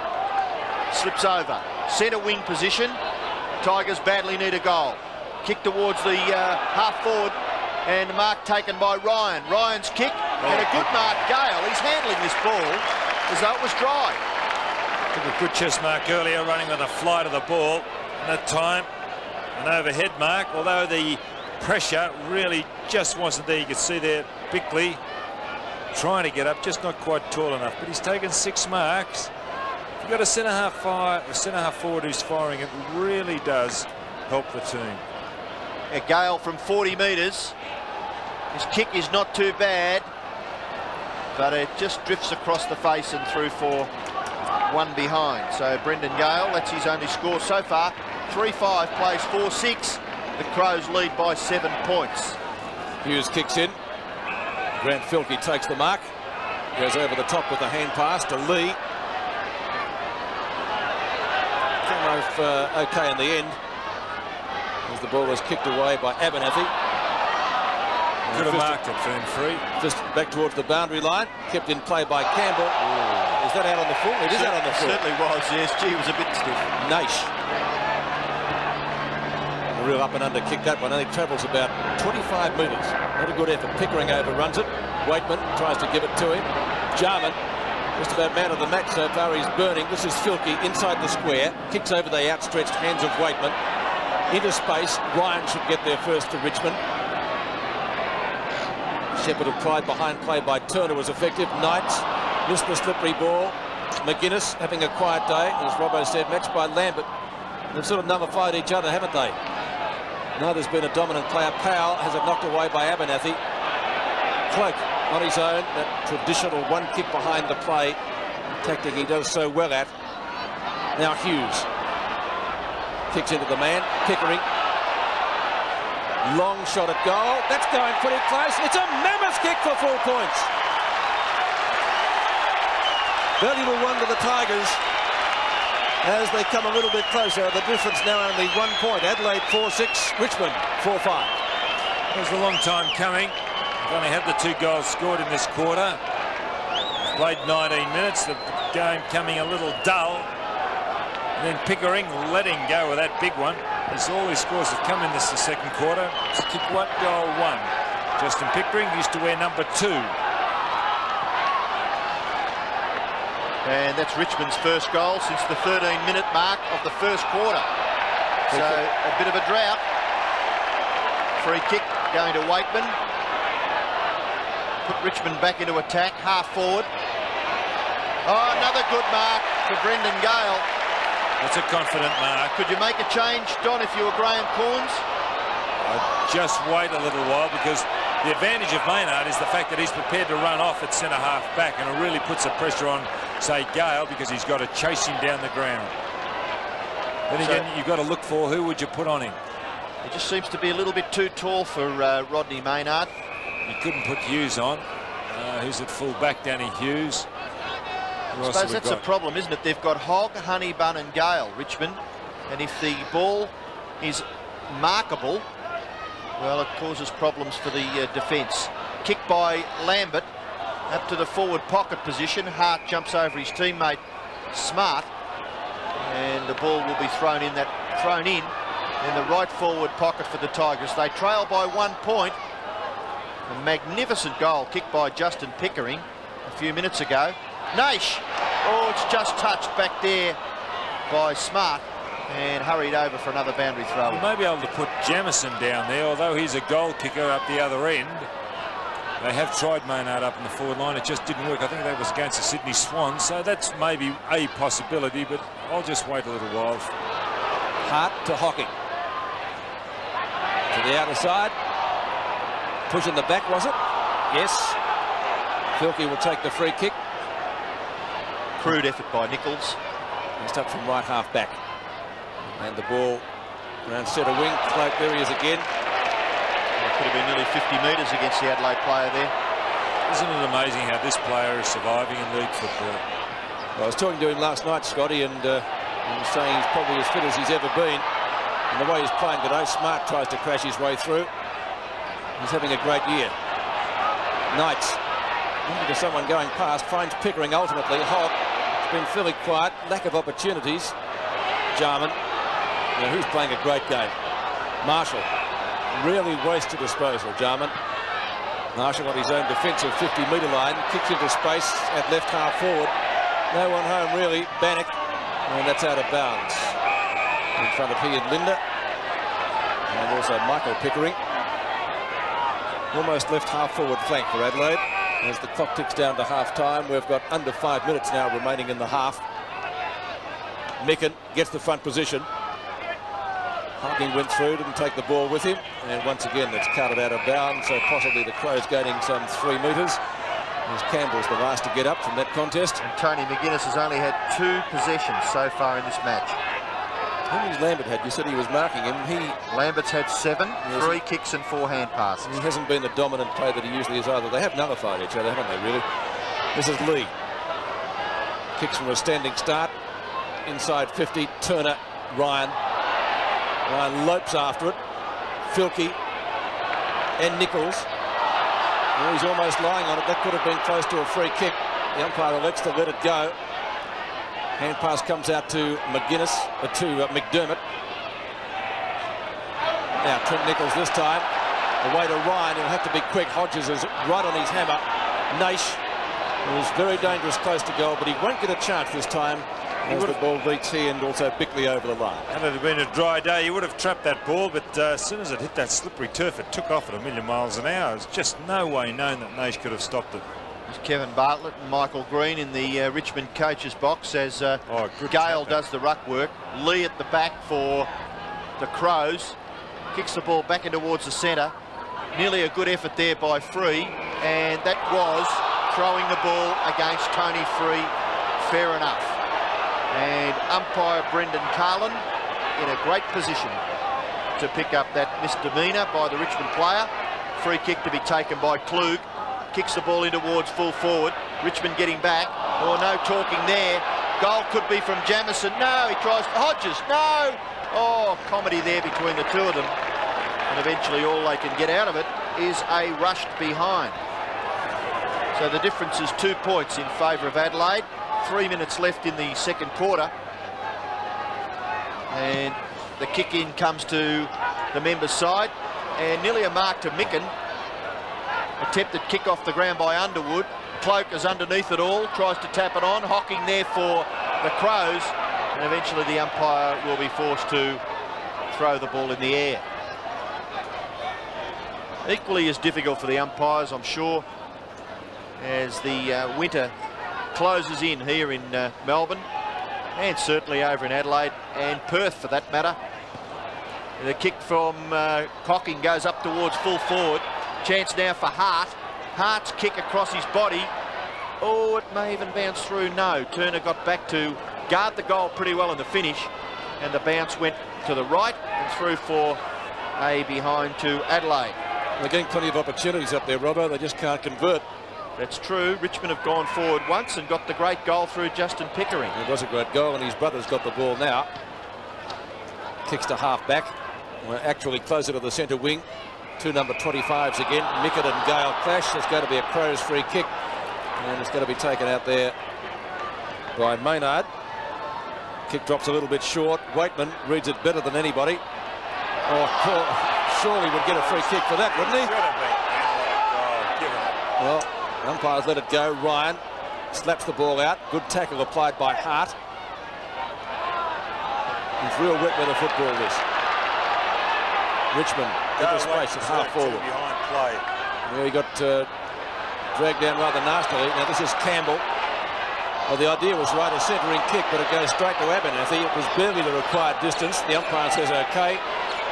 Slips over. Centre wing position. Tigers badly need a goal. Kick towards the half forward, and the mark taken by Ryan. Ryan's kick, and a good mark, Gale. He's handling this ball as though it was dry. Took a good chest mark earlier, running with a flight of the ball. And that time, an overhead mark, although the pressure really just wasn't there. You could see there Bickley trying to get up, just not quite tall enough. But he's taken 6 marks. If you've got a centre-half forward who's firing, it really does help the team. A Gale from 40 metres. His kick is not too bad, but it just drifts across the face and through for one behind. So Brendan Gale, that's his only score so far. 3-5, plays 4-6. The Crows lead by 7 points. Hughes kicks in. Grant Filkey takes the mark. Goes over the top with a hand pass to Lee. Came off okay in the end, as the ball was kicked away by Abernathy. Could have marked it for him free. Just back towards the boundary line. Kept in play by Campbell. Is that out on the full? It is out on the full. Certainly was, yes. Gee, it was a bit stiff. Naish. A real up and under kick, that one. Only travels about 25 metres. Not a good effort. Pickering overruns it. Wakeman tries to give it to him. Jarman, just about man of the match so far. He's burning. This is Filkey inside the square. Kicks over the outstretched hands of Wakeman. Into space. Ryan should get there first for Richmond. Shepherd of Pride behind play by Turner was effective. Knights missed the slippery ball. McGuinness having a quiet day, as Robbo said, matched by Lambert. They've sort of nullified each other, haven't they? Now there's been a dominant player. Powell has it knocked away by Abernathy. Cloak on his own, that traditional one kick behind the play tactic he does so well at. Now Hughes kicks into the man. Pickering. Long shot at goal. That's going pretty close. It's a mammoth kick for 4 points. Valuable one to the Tigers as they come a little bit closer. The difference now only 1 point. Adelaide 4-6, Richmond 4-5. It was a long time coming. They've only had the 2 goals scored in this quarter. They've played 19 minutes. The game coming a little dull. And then Pickering letting go with that big one. As all his scores have come in this the second quarter. It's kick 1, goal 1. Justin Pickering used to wear number 2. And that's Richmond's first goal since the 13-minute mark of the first quarter. So a bit of a drought. Free kick going to Wakeman. Put Richmond back into attack, half forward. Oh, another good mark for Brendan Gale. That's a confident mark. Could you make a change, Don, if you were Graham Corns? I'd just wait a little while, because the advantage of Maynard is the fact that he's prepared to run off at centre-half back, and it really puts the pressure on, say, Gale, because he's got to chase him down the ground. Then again, you've got to look for who would you put on him. He just seems to be a little bit too tall for Rodney Maynard. You couldn't put Hughes on. Who's at full back? Danny Hughes. I suppose that's a problem, isn't it? They've got Hogg, Honeybun and Gale, Richmond. And if the ball is markable, well, it causes problems for the defence. Kick by Lambert up to the forward pocket position. Hart jumps over his teammate Smart, and the ball will be thrown in the right forward pocket for the Tigers. They trail by 1 point. A magnificent goal kicked by Justin Pickering a few minutes ago. Naish, oh, it's just touched back there by Smart and hurried over for another boundary throw. You may be able to put Jamison down there, although he's a goal kicker up the other end. They have tried Maynard up in the forward line. It just didn't work. I think that was against the Sydney Swans, so that's maybe a possibility, but I'll just wait a little while. Hart to Hocking. To the outer side. Push in the back, was it? Yes. Filkey will take the free kick. Crude effort by Nichols. He's up from right half back. And the ball around centre wing. Cloak, there he is again. It could have been nearly 50 metres against the Adelaide player there. Isn't it amazing how this player is surviving in league football? Well, I was talking to him last night, Scotty, and he was saying he's probably as fit as he's ever been. And the way he's playing today, Smart tries to crash his way through. He's having a great year. Knights looking to someone going past, finds Pickering ultimately. Hogg has been fairly quiet, lack of opportunities. Jarman, now who's playing a great game? Marshall, really wasted disposal. Jarman. Marshall on his own defensive 50-metre line, kicks into space at left half forward. No one home really. Bannock, and that's out of bounds. In front of he and Linda, and also Michael Pickering. Almost left half forward flank for Adelaide. As the clock ticks down to half time, we've got under 5 minutes now remaining in the half. Micken gets the front position. Hocking went through, didn't take the ball with him, and once again it's carted out of bounds, so possibly the Crows gaining some 3 metres. As Campbell's the last to get up from that contest. And Tony McGuinness has only had 2 possessions so far in this match. How many's Lambert had? You said he was marking him. Lambert's had 7, 3 kicks and 4 hand passes. He hasn't been the dominant player that he usually is either. They have nullified each other, haven't they, really? This is Lee. Kicks from a standing start. Inside 50, Turner, Ryan. Ryan lopes after it. Filkey and Nichols. Well, he's almost lying on it. That could have been close to a free kick. The umpire elects to let it go. Hand pass comes out to McGuinness, to McDermott. Now Trent Nichols this time. Away to Ryan. He'll have to be quick. Hodges is right on his hammer. Naish was very dangerous close to goal, but he won't get a chance this time as the ball beats he and also Bickley over the line. Had it been a dry day, he would have trapped that ball, but as soon as it hit that slippery turf, it took off at 1,000,000 miles an hour. There's just no way known that Naish could have stopped it. There's Kevin Bartlett and Michael Green in the Richmond coach's box as Gale does the ruck work. Lee at the back for the Crows. Kicks the ball back in towards the centre. Nearly a good effort there by Free, and that was throwing the ball against Tony Free. Fair enough. And umpire Brendan Carlin in a great position to pick up that misdemeanour by the Richmond player. Free kick to be taken by Klug. Kicks the ball in towards full forward. Richmond getting back. Oh, no talking there. Goal could be from Jamison. No, he tries. Hodges, no! Oh, comedy there between the two of them. And eventually all they can get out of it is a rushed behind. So the difference is 2 points in favour of Adelaide. 3 minutes left in the second quarter. And the kick in comes to the members' side. And nearly a mark to Micken. Attempted kick off the ground by Underwood. Cloak is underneath it all, tries to tap it on. Hocking there for the Crows. And eventually the umpire will be forced to throw the ball in the air. Equally as difficult for the umpires, I'm sure, as the winter closes in here in Melbourne, and certainly over in Adelaide and Perth for that matter. The kick from Cocking goes up towards full forward. Chance now for Hart. Hart's kick across his body. Oh, it may even bounce through. No, Turner got back to guard the goal pretty well in the finish, and the bounce went to the right and through for a behind to Adelaide. They're getting plenty of opportunities up there, Robbo. They just can't convert. That's true. Richmond have gone forward once and got the great goal through Justin Pickering. It was a great goal, and his brother's got the ball now. Kicks to half back. We're actually closer to the centre wing. Two number 25s again. Mickett and Gale clash. There's going to be a Crows free kick, and it's going to be taken out there by Maynard. Kick drops a little bit short. Waitman reads it better than anybody. Oh, surely would get a free kick for that, wouldn't he? Well, umpires let it go. Ryan slaps the ball out. Good tackle applied by Hart. He's real wet weather football, this. Richmond into space at half forward. Behind play. There he got dragged down rather nastily. Now this is Campbell. Well, the idea was right, a centering kick, but it goes straight to Abernethy. It was barely the required distance. The umpire says OK,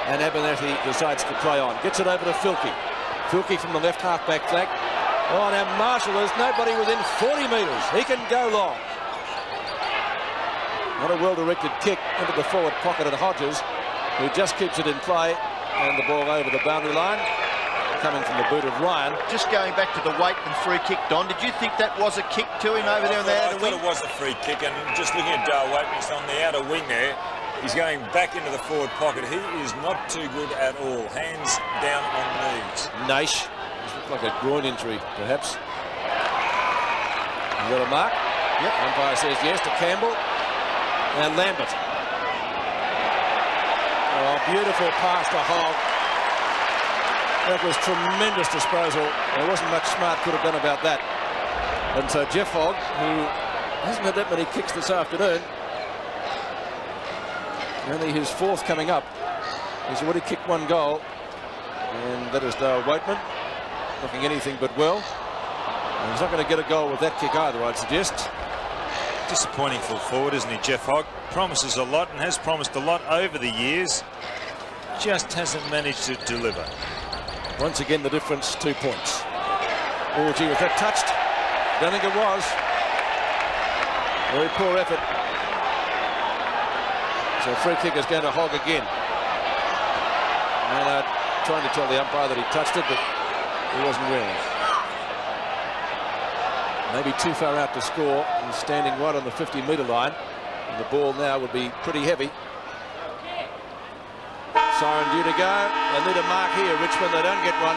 and Abernethy decides to play on. Gets it over to Filkey. Filkey from the left half-back flank. Oh, now Marshall, there's nobody within 40 metres. He can go long. Not a well-directed kick into the forward pocket of Hodges, who just keeps it in play, and the ball over the boundary line, coming from the boot of Ryan. Just going back to the Waitman free kick, Don, did you think that was a kick to him over there on the outer wing? I thought it was a free kick, and just looking at Dale Waitman, he's on the outer wing there. He's going back into the forward pocket. He is not too good at all. Hands down on knees. Naish. This looks like a groin injury, perhaps. You got a mark? Yep. Umpire says yes to Campbell. And Lambert. Oh, beautiful pass to Hogg. That was tremendous disposal. There wasn't much Smart could have done about that. And so Jeff Hogg, who hasn't had that many kicks this afternoon, only his fourth coming up, he's already kicked one goal, and that is Dale Waitman, looking anything but well. And he's not going to get a goal with that kick either, I'd suggest. Disappointing full forward, isn't he, Jeff Hogg? Promises a lot and has promised a lot over the years. Just hasn't managed to deliver. Once again, the difference, 2 points. Oh, gee, was that touched? Don't think it was. Very poor effort. So free kick is going to Hogg again. Maynard trying to tell the umpire that he touched it, but he wasn't really. Maybe too far out to score. He's standing right on the 50-metre line, and the ball now would be pretty heavy. Siren due to go. They need a mark here, Richmond. They don't get one.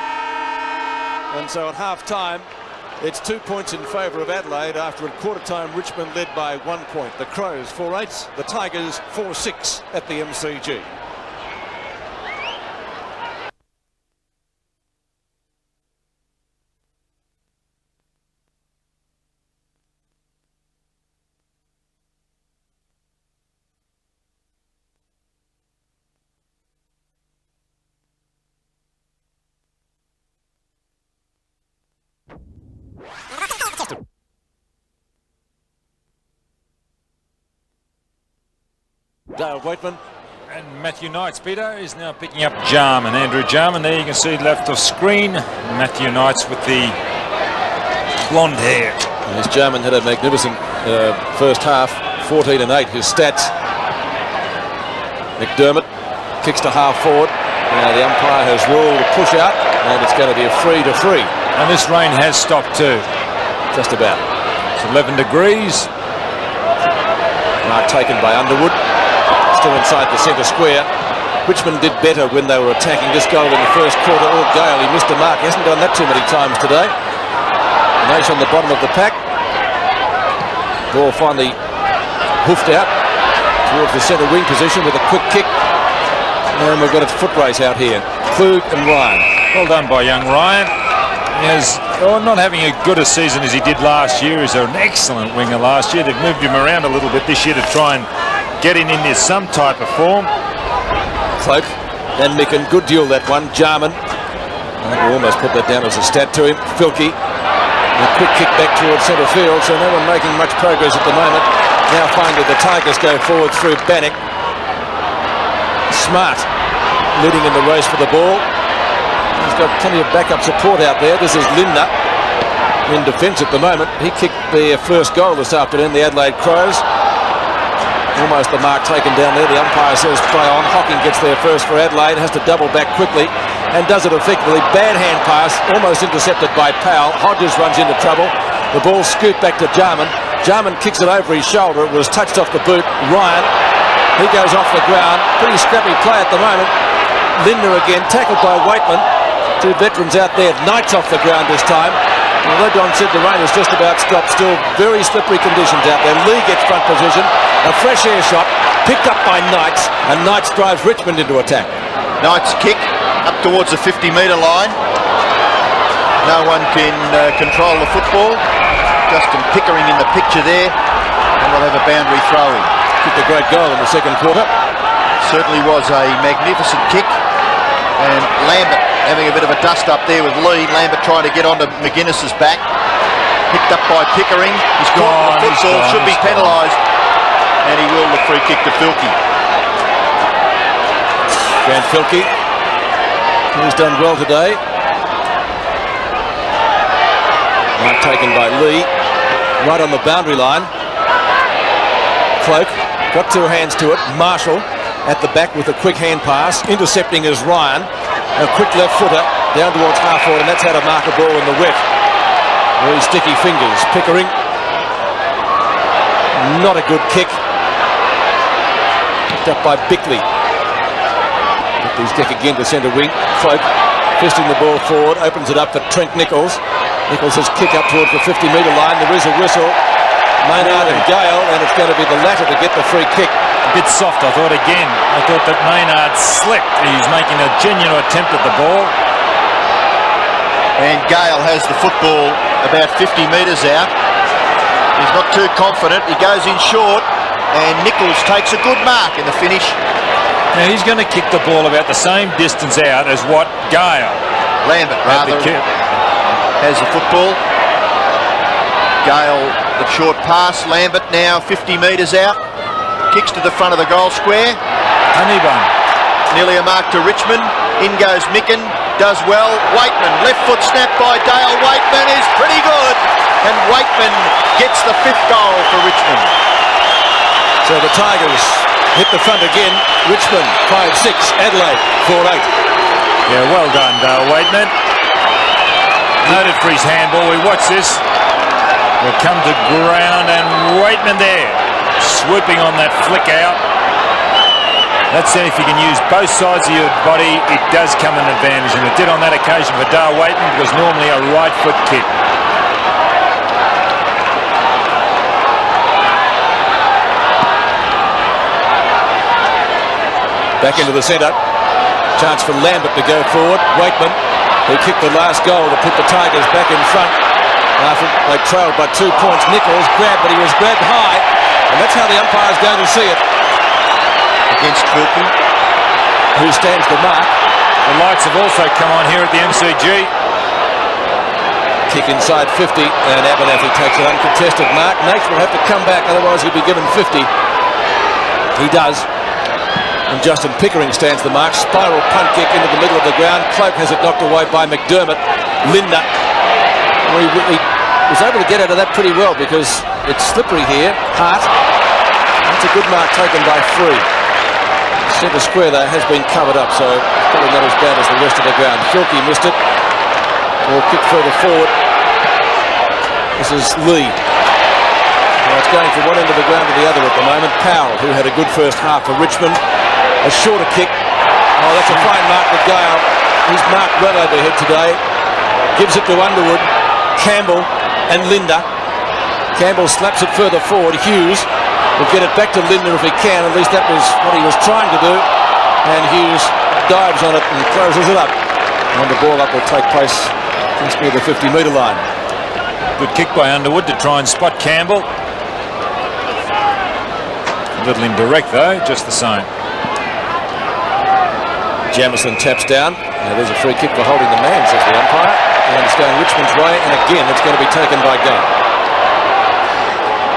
And so at half-time, it's 2 points in favour of Adelaide after at quarter-time Richmond led by 1 point. The Crows 4-8, the Tigers 4-6 at the MCG. Dale Waitman. And Matthew Knights, Peter, is now picking up Jarman. Andrew Jarman, there you can see left of screen. Matthew Knights with the blonde hair. Yes, Jarman had a magnificent first half, 14 and 8, his stats. McDermott kicks to half forward. Now the umpire has ruled a push out, and it's going to be a 3-3. And this rain has stopped too. Just about. It's 11 degrees. Mark taken by Underwood. Still inside the centre square. Richmond did better when they were attacking this goal in the first quarter. Oh, Gale, he missed a mark. He hasn't done that too many times today. Nash on the bottom of the pack. Ball finally hoofed out towards the centre wing position with a quick kick. And we've got a foot race out here. Klug and Ryan. Well done by young Ryan. He is not having as good a season as he did last year. He's an excellent winger last year. They've moved him around a little bit this year to try and get him into some type of form. Cloak and Micken, good duel that one. Jarman, I think we almost put that down as a stat to him. Filkey, a quick kick back towards centre field, so no one making much progress at the moment. Now finally the Tigers go forward through Bannock. Smart leading in the race for the ball. He's got plenty of backup support out there. This is Lindner in defence at the moment. He kicked their first goal this afternoon, the Adelaide Crows. Almost the mark taken down there. The umpire says play on. Hocking gets there first for Adelaide, has to double back quickly and does it effectively. Bad hand pass, almost intercepted by Powell. Hodges runs into trouble. The ball scooped back to Jarman. Jarman kicks it over his shoulder. It was touched off the boot. Ryan, he goes off the ground. Pretty scrappy play at the moment. Lindner again, tackled by Waitman. Two veterans out there. Knight's off the ground this time. Although Don said the rain has just about stopped, still very slippery conditions out there. Lee gets front position. A fresh air shot picked up by Knights, and Knights drives Richmond into attack. Knights kick up towards the 50-metre line. No one can control the football. Justin Pickering in the picture there, and we'll have a boundary throw in. Kicked a great goal in the second quarter. Certainly was a magnificent kick, and Lambert having a bit of a dust up there with Lee. Lambert trying to get onto McGuinness's back. Picked up by Pickering. He's caught the football, should be penalised. And he will the free kick to Filkey. Grant Filkey, he's done well today. Mark taken by Lee. Right on the boundary line. Cloak got two hands to it. Marshall at the back with a quick hand pass. Intercepting is Ryan. A quick left footer down towards half forward, and that's how to mark a ball in the wet. Very sticky fingers. Pickering. Not a good kick. Picked up by Bickley. Bickley's kick again to centre wing. Cloak fisting the ball forward. Opens it up for Trent Nichols. Nichols' kick up towards the 50-metre line. There is a whistle. Maynard and Gale, and it's going to be the latter to get the free kick. A bit soft, I thought again. I thought that Maynard slipped. He's making a genuine attempt at the ball. And Gale has the football about 50 metres out. He's not too confident. He goes in short, and Nichols takes a good mark in the finish. Now he's going to kick the ball about the same distance out as what Gale. Lambert rather has the football. Gale, the short pass. Lambert now 50 metres out. Kicks to the front of the goal square. Honeybun. Nearly a mark to Richmond. In goes Micken. Does well. Waitman. Left foot snap by Dale. Waitman is pretty good. And Waitman gets the 5th goal for Richmond. So the Tigers hit the front again. Richmond 5-6. Adelaide 4-8. Yeah, well done, Dale Waitman. Noted for his handball. We watch this. We'll come to ground, and Waitman there. Swooping on that flick out. That's it. If you can use both sides of your body, it does come an advantage, and it did on that occasion for Dale Waitman, because normally a right foot kick. Back into the centre. Chance for Lambert to go forward. Waitman, who kicked the last goal to put the Tigers back in front after they trailed by 2 points. Nichols grabbed, but he was grabbed high. And that's how the umpire's going to see it. Against Filkey, who stands the mark. The lights have also come on here at the MCG. Kick inside 50, and Abernathy takes an uncontested mark. Nates will have to come back, otherwise he'll be given 50. He does. And Justin Pickering stands the mark. Spiral punt kick into the middle of the ground. Cloak has it knocked away by McDermott. Lindner. He was able to get out of that pretty well, because it's slippery here. Hart. That's a good mark taken by Free. Centre square there has been covered up, so probably not as bad as the rest of the ground. Filkey missed it. Or kick further forward. This is Lee. Well, it's going from one end of the ground to the other at the moment. Powell, who had a good first half for Richmond. A shorter kick. Oh, that's a fine mark with Gale. He's marked well overhead today. Gives it to Underwood, Campbell and Lindner. Campbell slaps it further forward. Hughes will get it back to Lindner if he can. At least that was what he was trying to do. And Hughes dives on it and closes it up. And the ball up will take place just near the 50-metre line. Good kick by Underwood to try and spot Campbell. A little indirect though, just the same. Jamison taps down. Now there's a free kick for holding the man, says the umpire. And it's going Richmond's way, and again it's going to be taken by Gale.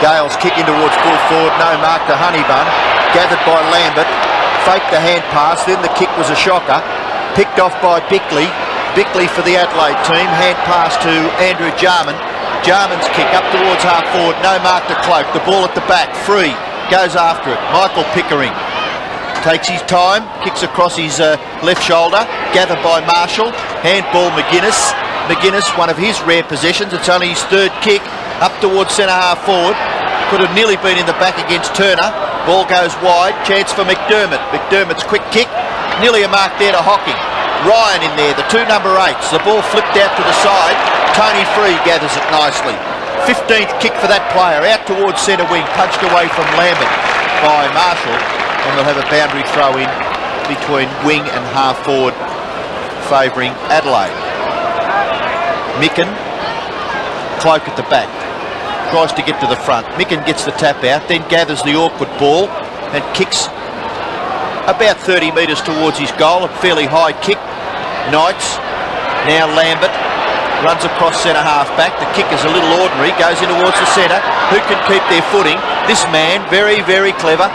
Gale's kicking towards full forward, no mark to Honeybun. Gathered by Lambert. faked the hand pass, then the kick was a shocker. Picked off by Bickley. Bickley for the Adelaide team. Hand pass to Andrew Jarman. Jarman's kick up towards half forward. No mark to Cloak. The ball at the back. Free. Goes after it. Michael Pickering takes his time. Kicks across his left shoulder. Gathered by Marshall. Handball McGuinness. McGuinness, one of his rare possessions. It's only his third kick. Up towards centre half forward. Could have nearly been in the back against Turner. Ball goes wide. Chance for McDermott. McDermott's quick kick. Nearly a mark there to Hocking. Ryan in there, the two number 8s. The ball flipped out to the side. Tony Free gathers it nicely. 15th kick for that player. Out towards centre wing. Punched away from Lambert by Marshall. And we'll have a boundary throw in between wing and half forward favouring Adelaide. Micken. Cloak at the back. Tries to get to the front. Micken gets the tap out. Then gathers the awkward ball and kicks about 30 metres towards his goal. A fairly high kick. Knights. Now Lambert runs across centre half back. The kick is a little ordinary. Goes in towards the centre. Who can keep their footing? This man, very, very clever.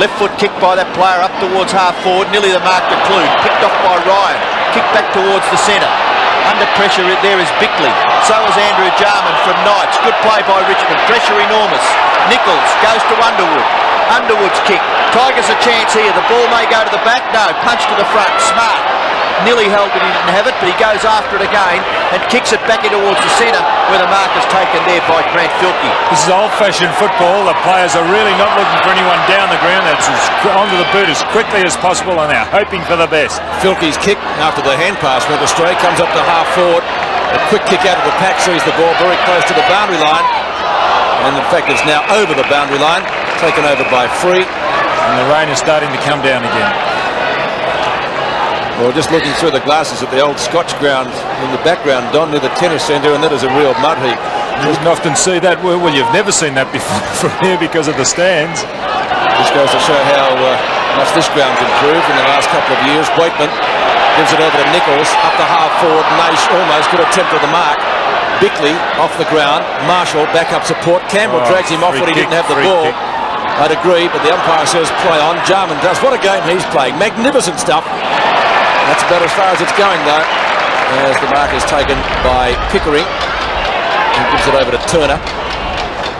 Left foot kick by that player up towards half forward. Nearly the mark to Clune. Picked off by Ryan. Kick back towards the centre. Under pressure there is Bickley. So is Andrew Jarman from Knights. Good play by Richmond. Pressure enormous. Nichols goes to Underwood. Underwood's kick. Tigers a chance here. The ball may go to the back. No. Punch to the front. Smart. Nearly held but he didn't have it, but he goes after it again and kicks it back in towards the centre where the mark is taken there by Grant Filkey. This is old-fashioned football. The players are really not looking for anyone down the ground. That's onto the boot as quickly as possible and they're hoping for the best. Filkey's kick after the hand pass went astray, comes up to half forward. A quick kick out of the pack sees the ball very close to the boundary line. And in fact it's now over the boundary line, taken over by Free. And the rain is starting to come down again. Well, just looking through the glasses at the old Scotch ground in the background, Don, near the tennis centre, and that is a real mud heap. You doesn't often see that. Well, you've never seen that before from here because of the stands. This goes to show how much this ground's improved in the last couple of years. Waitman gives it over to Nichols, up the half forward. Naish almost could have tempted the mark. Bickley off the ground. Marshall back up support. Campbell drags him off when he didn't have the ball. I'd agree, but the umpire says play on. Jarman does. What a game he's playing. Magnificent stuff. That's about as far as it's going, though, as the mark is taken by Pickering. He gives it over to Turner,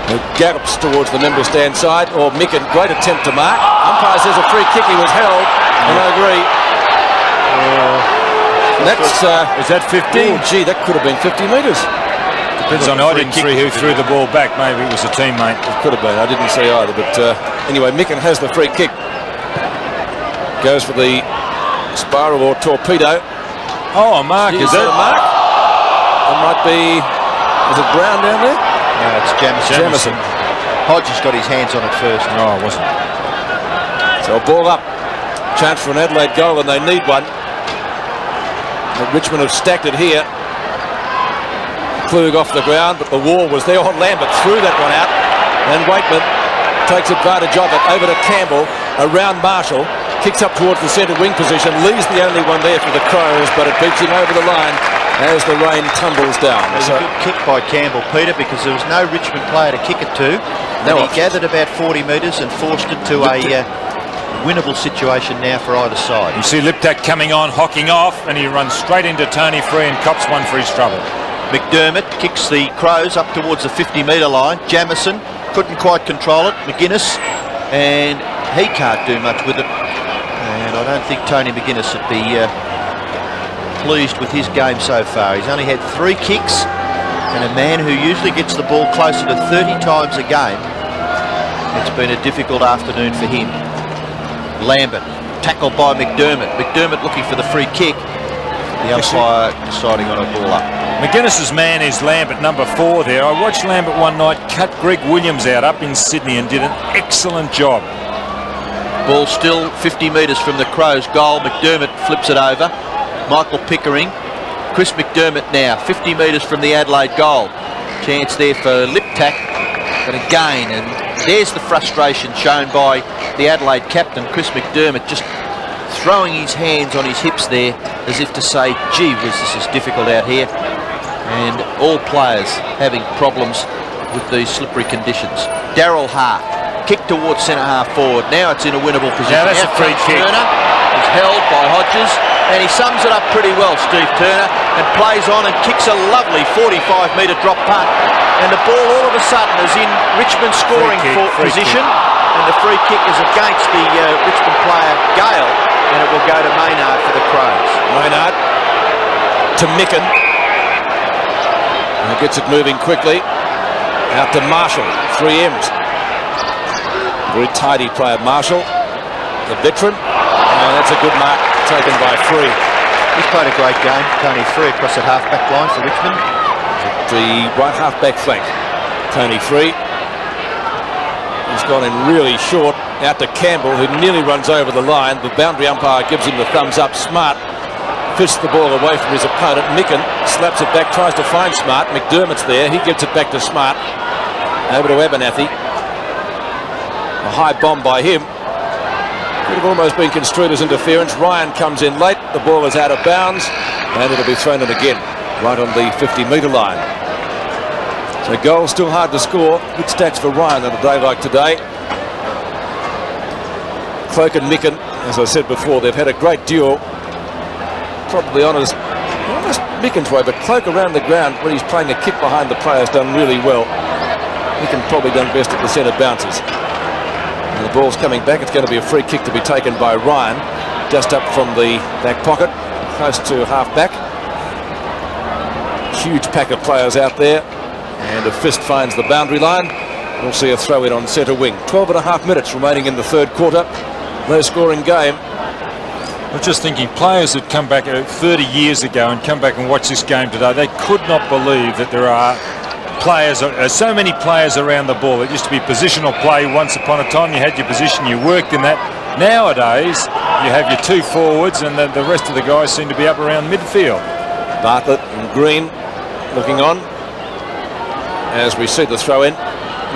who gallops towards the member stand side. Or Micken, great attempt to mark. Umpire says a free kick, he was held, and I agree. Is that 15? Oh, gee, that could have been 50 metres. Depends on I didn't see who threw the ball back. Maybe it was a teammate. It could have been. I didn't see either. But anyway, Micken has the free kick. Goes for the spiral or torpedo. Oh, a mark, is it? A mark? It might be... Is it Brown down there? No, it's Jamieson. Hodges got his hands on it first. No, it wasn't. So a ball up. Chance for an Adelaide goal, and they need one. And Richmond have stacked it here. Klug off the ground, but the wall was there. Oh, Lambert threw that one out. And Waitman takes advantage of it. Over to Campbell, around Marshall. Kicks up towards the centre wing position. Lee's the only one there for the Crows, but it beats him over the line as the rain tumbles down. It was a good kick by Campbell, Peter, because there was no Richmond player to kick it to. And he gathered about 40 metres and forced it to a winnable situation now for either side. You see Liptak coming on, hocking off, and he runs straight into Tony Free and cops one for his trouble. McDermott kicks the Crows up towards the 50-metre line. Jamieson couldn't quite control it. McGuinness, and he can't do much with it. And I don't think Tony McGuinness would be pleased with his game so far. He's only had 3 kicks, and a man who usually gets the ball closer to 30 times a game. It's been a difficult afternoon for him. Lambert, tackled by McDermott. McDermott looking for the free kick. The umpire deciding on a ball up. McGuinness's man is Lambert, number 4 there. I watched Lambert one night cut Greg Williams out up in Sydney and did an excellent job. Ball still 50 metres from the Crows' goal. McDermott flips it over. Michael Pickering. Chris McDermott now 50 metres from the Adelaide goal. Chance there for Liptak, but again, and there's the frustration shown by the Adelaide captain, Chris McDermott, just throwing his hands on his hips there as if to say, gee whiz, this is difficult out here. And all players having problems with these slippery conditions. Darryl Hart kick towards centre-half forward. Now it's in a winnable position. Yeah, that's a free kick. Turner is held by Hodges, and he sums it up pretty well, Steve Turner, and plays on and kicks a lovely 45-metre drop punt. And the ball all of a sudden is in Richmond's scoring position, and the free kick is against the Richmond player Gale, and it will go to Maynard for the Crows. Maynard to Micken. And gets it moving quickly. Out to Marshall, 3 M's. Very tidy player, Marshall, the veteran. And that's a good mark taken by Free. He's played a great game, Tony Free, across the half-back line for Richmond. The right half-back flank, Tony Free. He's gone in really short, out to Campbell, who nearly runs over the line. The boundary umpire gives him the thumbs up. Smart fists the ball away from his opponent. Micken slaps it back, tries to find Smart. McDermott's there. He gives it back to Smart. Over to Abernathy. A high bomb by him. Could have almost been construed as interference. Ryan comes in late. The ball is out of bounds, and it'll be thrown in again, right on the 50-metre line. So goal still hard to score. Good stats for Ryan on a day like today. Cloak and Micken, as I said before, they've had a great duel. Probably almost Micken's way, but Cloak around the ground when he's playing a kick behind the player has done really well. Micken probably done best at the centre bounces. And the ball's coming back. It's going to be a free kick to be taken by Ryan, just up from the back pocket, close to half-back. Huge pack of players out there, and a fist finds the boundary line. We'll see a throw in on centre wing. 12.5 minutes remaining in the third quarter. No scoring game. I'm just thinking, players that come back 30 years ago and come back and watch this game today, they could not believe that there are players, so many players around the ball. It used to be positional play once upon a time. You had your position, you worked in that. Nowadays, you have your 2 forwards, and the rest of the guys seem to be up around midfield. Bartlett and Green looking on as we see the throw in.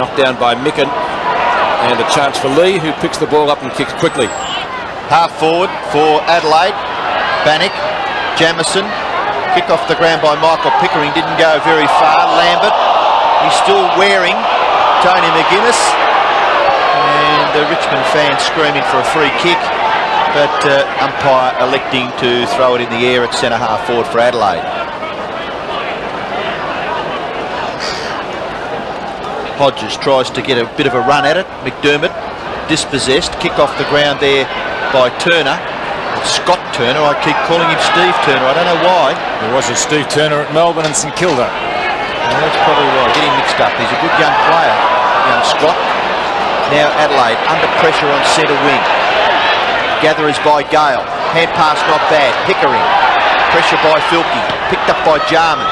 Knocked down by Micken, and a chance for Lee, who picks the ball up and kicks quickly. Half forward for Adelaide. Bannock, Jamieson. Kick off the ground by Michael Pickering. Didn't go very far. Lambert. He's still wearing Tony McGuinness. And the Richmond fans screaming for a free kick. But umpire electing to throw it in the air at centre half forward for Adelaide. Hodges tries to get a bit of a run at it. McDermott dispossessed. Kick off the ground there by Turner. Scott Turner, I keep calling him Steve Turner, I don't know why. There was a Steve Turner at Melbourne and St Kilda. That's probably right, getting mixed up. He's a good young player, young Scott. Now Adelaide under pressure on centre wing. Gatherers by Gale. Hand pass not bad. Pickering. Pressure by Filkey. Picked up by Jarman.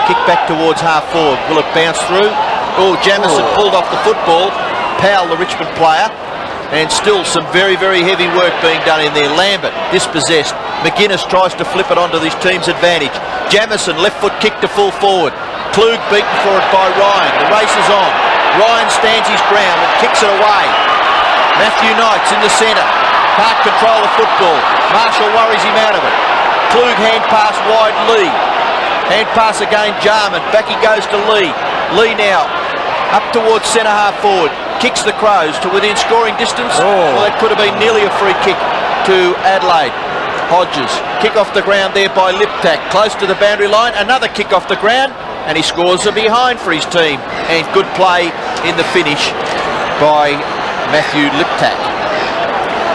Kick back towards half forward. Will it bounce through? Oh, Jamieson pulled off the football. Powell, the Richmond player. And still some very, very heavy work being done in there. Lambert dispossessed. McGuinness tries to flip it onto this team's advantage. Jamieson left foot kick to full forward. Klug beaten for it by Ryan. The race is on. Ryan stands his ground and kicks it away. Matthew Knight's in the centre. Can't control the football. Marshall worries him out of it. Klug hand pass wide Lee. Hand pass again Jarman. Back he goes to Lee. Lee now up towards centre half forward. Kicks the Crows to within scoring distance. Well, that could have been nearly a free kick to Adelaide. Hodges, kick off the ground there by Liptak, close to the boundary line. Another kick off the ground, and he scores a behind for his team. And good play in the finish by Matthew Liptak.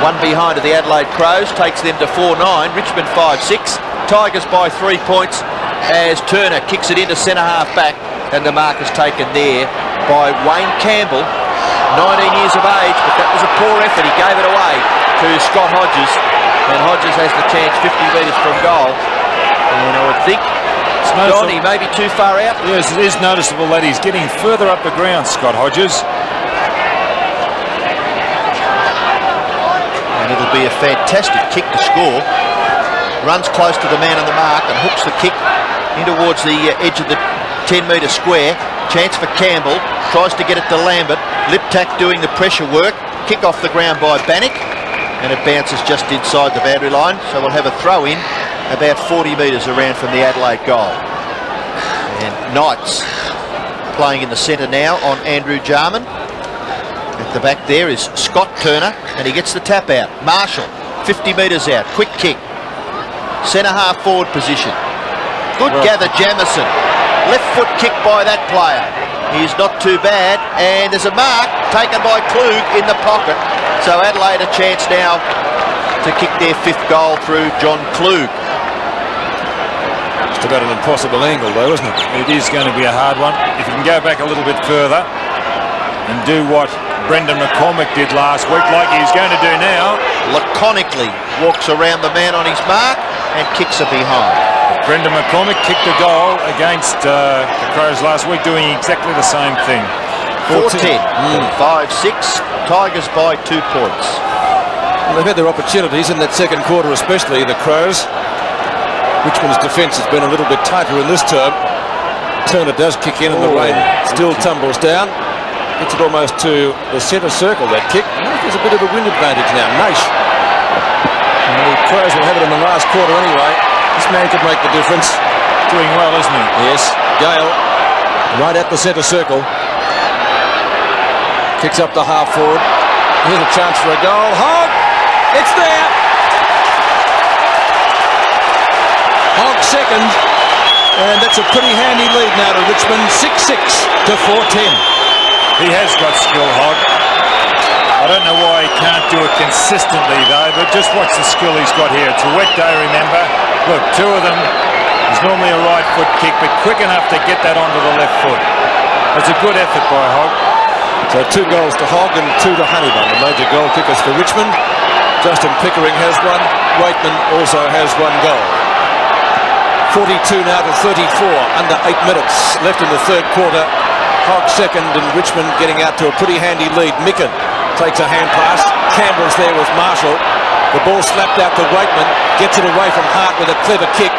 One behind of the Adelaide Crows takes them to 4-9. Richmond 5-6. Tigers by 3 points as Turner kicks it into centre half back, and the mark is taken there by Wayne Campbell. 19 years of age, but that was a poor effort. He gave it away to Scott Hodges, and Hodges has the chance 50 metres from goal. And I would think Johnny may be too far out. Yes, it is noticeable that he's getting further up the ground, Scott Hodges. And it'll be a fantastic kick to score. Runs close to the man on the mark and hooks the kick in towards the edge of the 10-metre square. Chance for Campbell. Tries to get it to Lambert. Liptak doing the pressure work. Kick off the ground by Bannock. And it bounces just inside the boundary line. So we'll have a throw in about 40 metres around from the Adelaide goal. And Knights playing in the centre now on Andrew Jarman. At the back there is Scott Turner, and he gets the tap out. Marshall, 50 metres out, quick kick. Centre half forward position. Good gather, Jamieson. Left foot kick by that player. He's not too bad, and there's a mark taken by Klug in the pocket. So Adelaide a chance now to kick their 5th goal through John Klug. Just about an impossible angle though, isn't it? It is going to be a hard one. If you can go back a little bit further and do what Brendan McCormick did last week, like he's going to do now. Laconically walks around the man on his mark and kicks it behind. Brendan McCormick kicked a goal against the Crows last week, doing exactly the same thing. 4-10, 5-6, Tigers by 2 points. Well, they've had their opportunities in that second quarter, especially the Crows. Richmond's defence has been a little bit tighter in this term. Turner does kick in and the rain still tumbles down. Gets it almost to the centre circle, that kick. I think there's a bit of a wind advantage now. Nice. The Crows will have it in the last quarter anyway. This man could make the difference. Doing well, isn't he? Yes. Gale, right at the centre circle. Kicks up the half forward. Here's a chance for a goal. Hogg! It's there! Hogg second. And that's a pretty handy lead now to Richmond. 6-6 to 4-10. He has got skill, Hogg. I don't know why he can't do it consistently though, but just watch the skill he's got here. It's a wet day, remember. Look, 2 of them. It's normally a right foot kick, but quick enough to get that onto the left foot. That's a good effort by Hogg. So 2 goals to Hogg and 2 to Honeybun, the major goal kickers for Richmond. Justin Pickering has 1. Waitman also has 1 goal. 42 now to 34, under 8 minutes left in the third quarter. Hogg second and Richmond getting out to a pretty handy lead. Micken takes a hand pass. Campbell's there with Marshall. The ball slapped out to Waitman. Gets it away from Hart with a clever kick.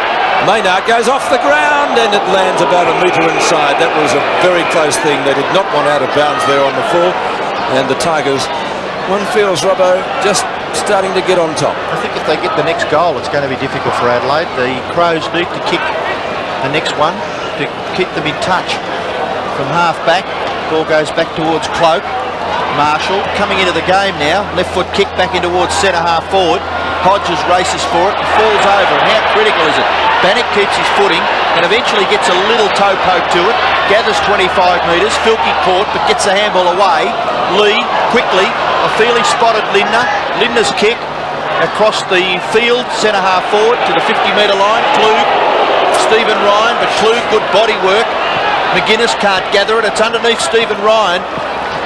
Maynard goes off the ground and it lands about a metre inside. That was a very close thing. They did not want out of bounds there on the full. And the Tigers, one feels, Robbo, just starting to get on top. I think if they get the next goal, it's going to be difficult for Adelaide. The Crows need to kick the next one to keep them in touch. From half back, ball goes back towards Cloak. Marshall coming into the game now. Left foot kick back in towards centre half forward. Hodges races for it and falls over. And how critical is it? Bannock keeps his footing and eventually gets a little toe poke to it. Gathers 25 metres. Filkey caught but gets the handball away. Lee quickly. I feel he spotted Lindner. Lindner's kick across the field. Centre half forward to the 50-metre line. Klug. Stephen Ryan, but Klug good body work. McGuinness can't gather it. It's underneath Stephen Ryan.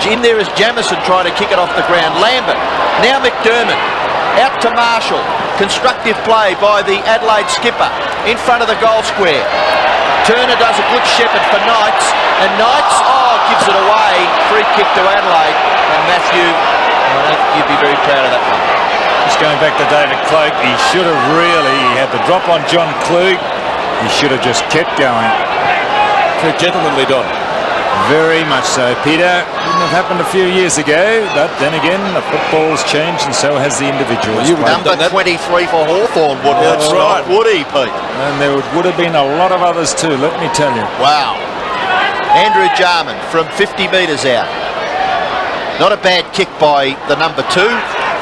In there is Jamieson trying to kick it off the ground. Lambert. Now McDermott. Out to Marshall. Constructive play by the Adelaide skipper. In front of the goal square. Turner does a good shepherd for Knights. And Knights, gives it away. Free kick to Adelaide. And Matthew, I don't think you'd be very proud of that one. Just going back to David Cloak, he should have he had the drop on John Klug. He should have just kept going. Very gentlemanly, Don. Very much so, Peter. Wouldn't have happened a few years ago, but then again, the football's changed and so has the individual. Number 23 for Hawthorn, would That's right. Would he, Pete? And there would have been a lot of others too, let me tell you. Wow. Andrew Jarman from 50 metres out. Not a bad kick by the number 2.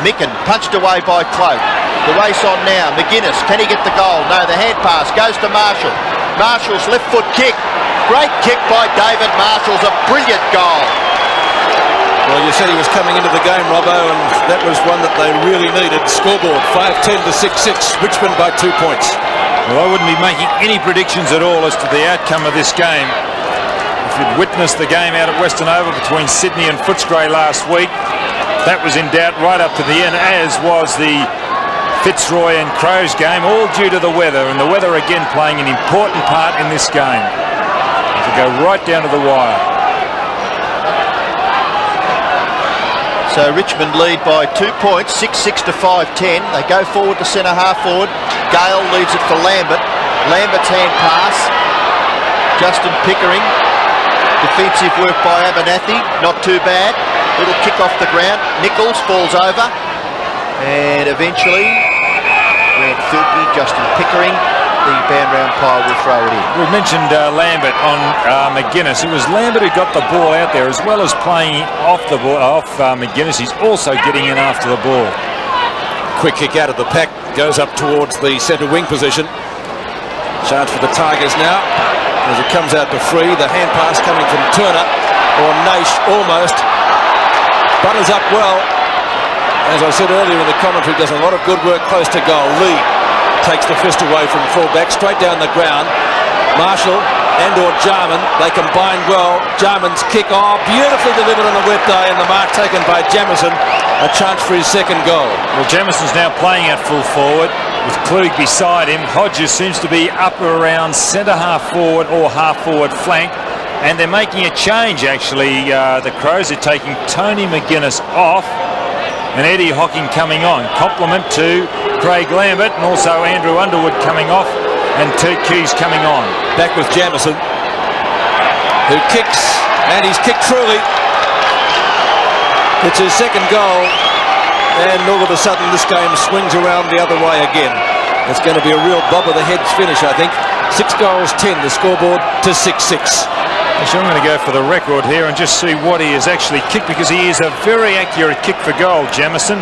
Micken punched away by Cloak. The race on now. McGuinness, can he get the goal? No, the hand pass goes to Marshall. Marshall's left foot kick. Great kick by David Marshall's a brilliant goal. Well, you said he was coming into the game, Robbo, and that was one that they really needed. Scoreboard 5-10 to 6-6. Richmond by 2 points. Well, I wouldn't be making any predictions at all as to the outcome of this game. If you'd witnessed the game out at Western Oval between Sydney and Footscray last week, that was in doubt right up to the end, as was the Fitzroy and Crows game, all due to the weather, and the weather again playing an important part in this game. To go right down to the wire. So Richmond lead by 2 points, 6-6 to 5-10. They go forward to centre half forward. Gale leaves it for Lambert. Lambert's hand pass. Justin Pickering. Defensive work by Abernathy, not too bad. Little kick off the ground. Nichols falls over. And eventually, Grant Filkey, Justin Pickering. the boundary umpire will throw it in. We mentioned Lambert on McGuinness. It was Lambert who got the ball out there, as well as playing off the ball, off McGuinness. He's also getting in after the ball. Quick kick out of the pack, goes up towards the centre wing position. Chance for the Tigers now as it comes out to free. The hand pass coming from Turner, or Naish almost. Butters up well. As I said earlier in the commentary, does a lot of good work close to goal. Lee takes the fist away from fullback, straight down the ground. Marshall and/or Jarman, they combine well. Jarman's kick, beautifully delivered on a wet day, and the mark taken by Jamieson. A chance for his second goal. Well, Jamieson's now playing at full forward with Klug beside him. Hodges seems to be up around centre half forward or half forward flank. And they're making a change, actually. The Crows are taking Tony McGuinness off and Eddie Hocking coming on. Compliment to Craig Lambert, and also Andrew Underwood coming off and Ted Keys coming on. Back with Jamieson, who kicks, and he's kicked truly. It's his second goal, and all of a sudden this game swings around the other way again. It's going to be a real bob of the heads finish, I think. 6 goals, 10, the scoreboard to 6-6. Actually, I'm going to go for the record here and just see what he has actually kicked, because he is a very accurate kick for goal, Jamieson.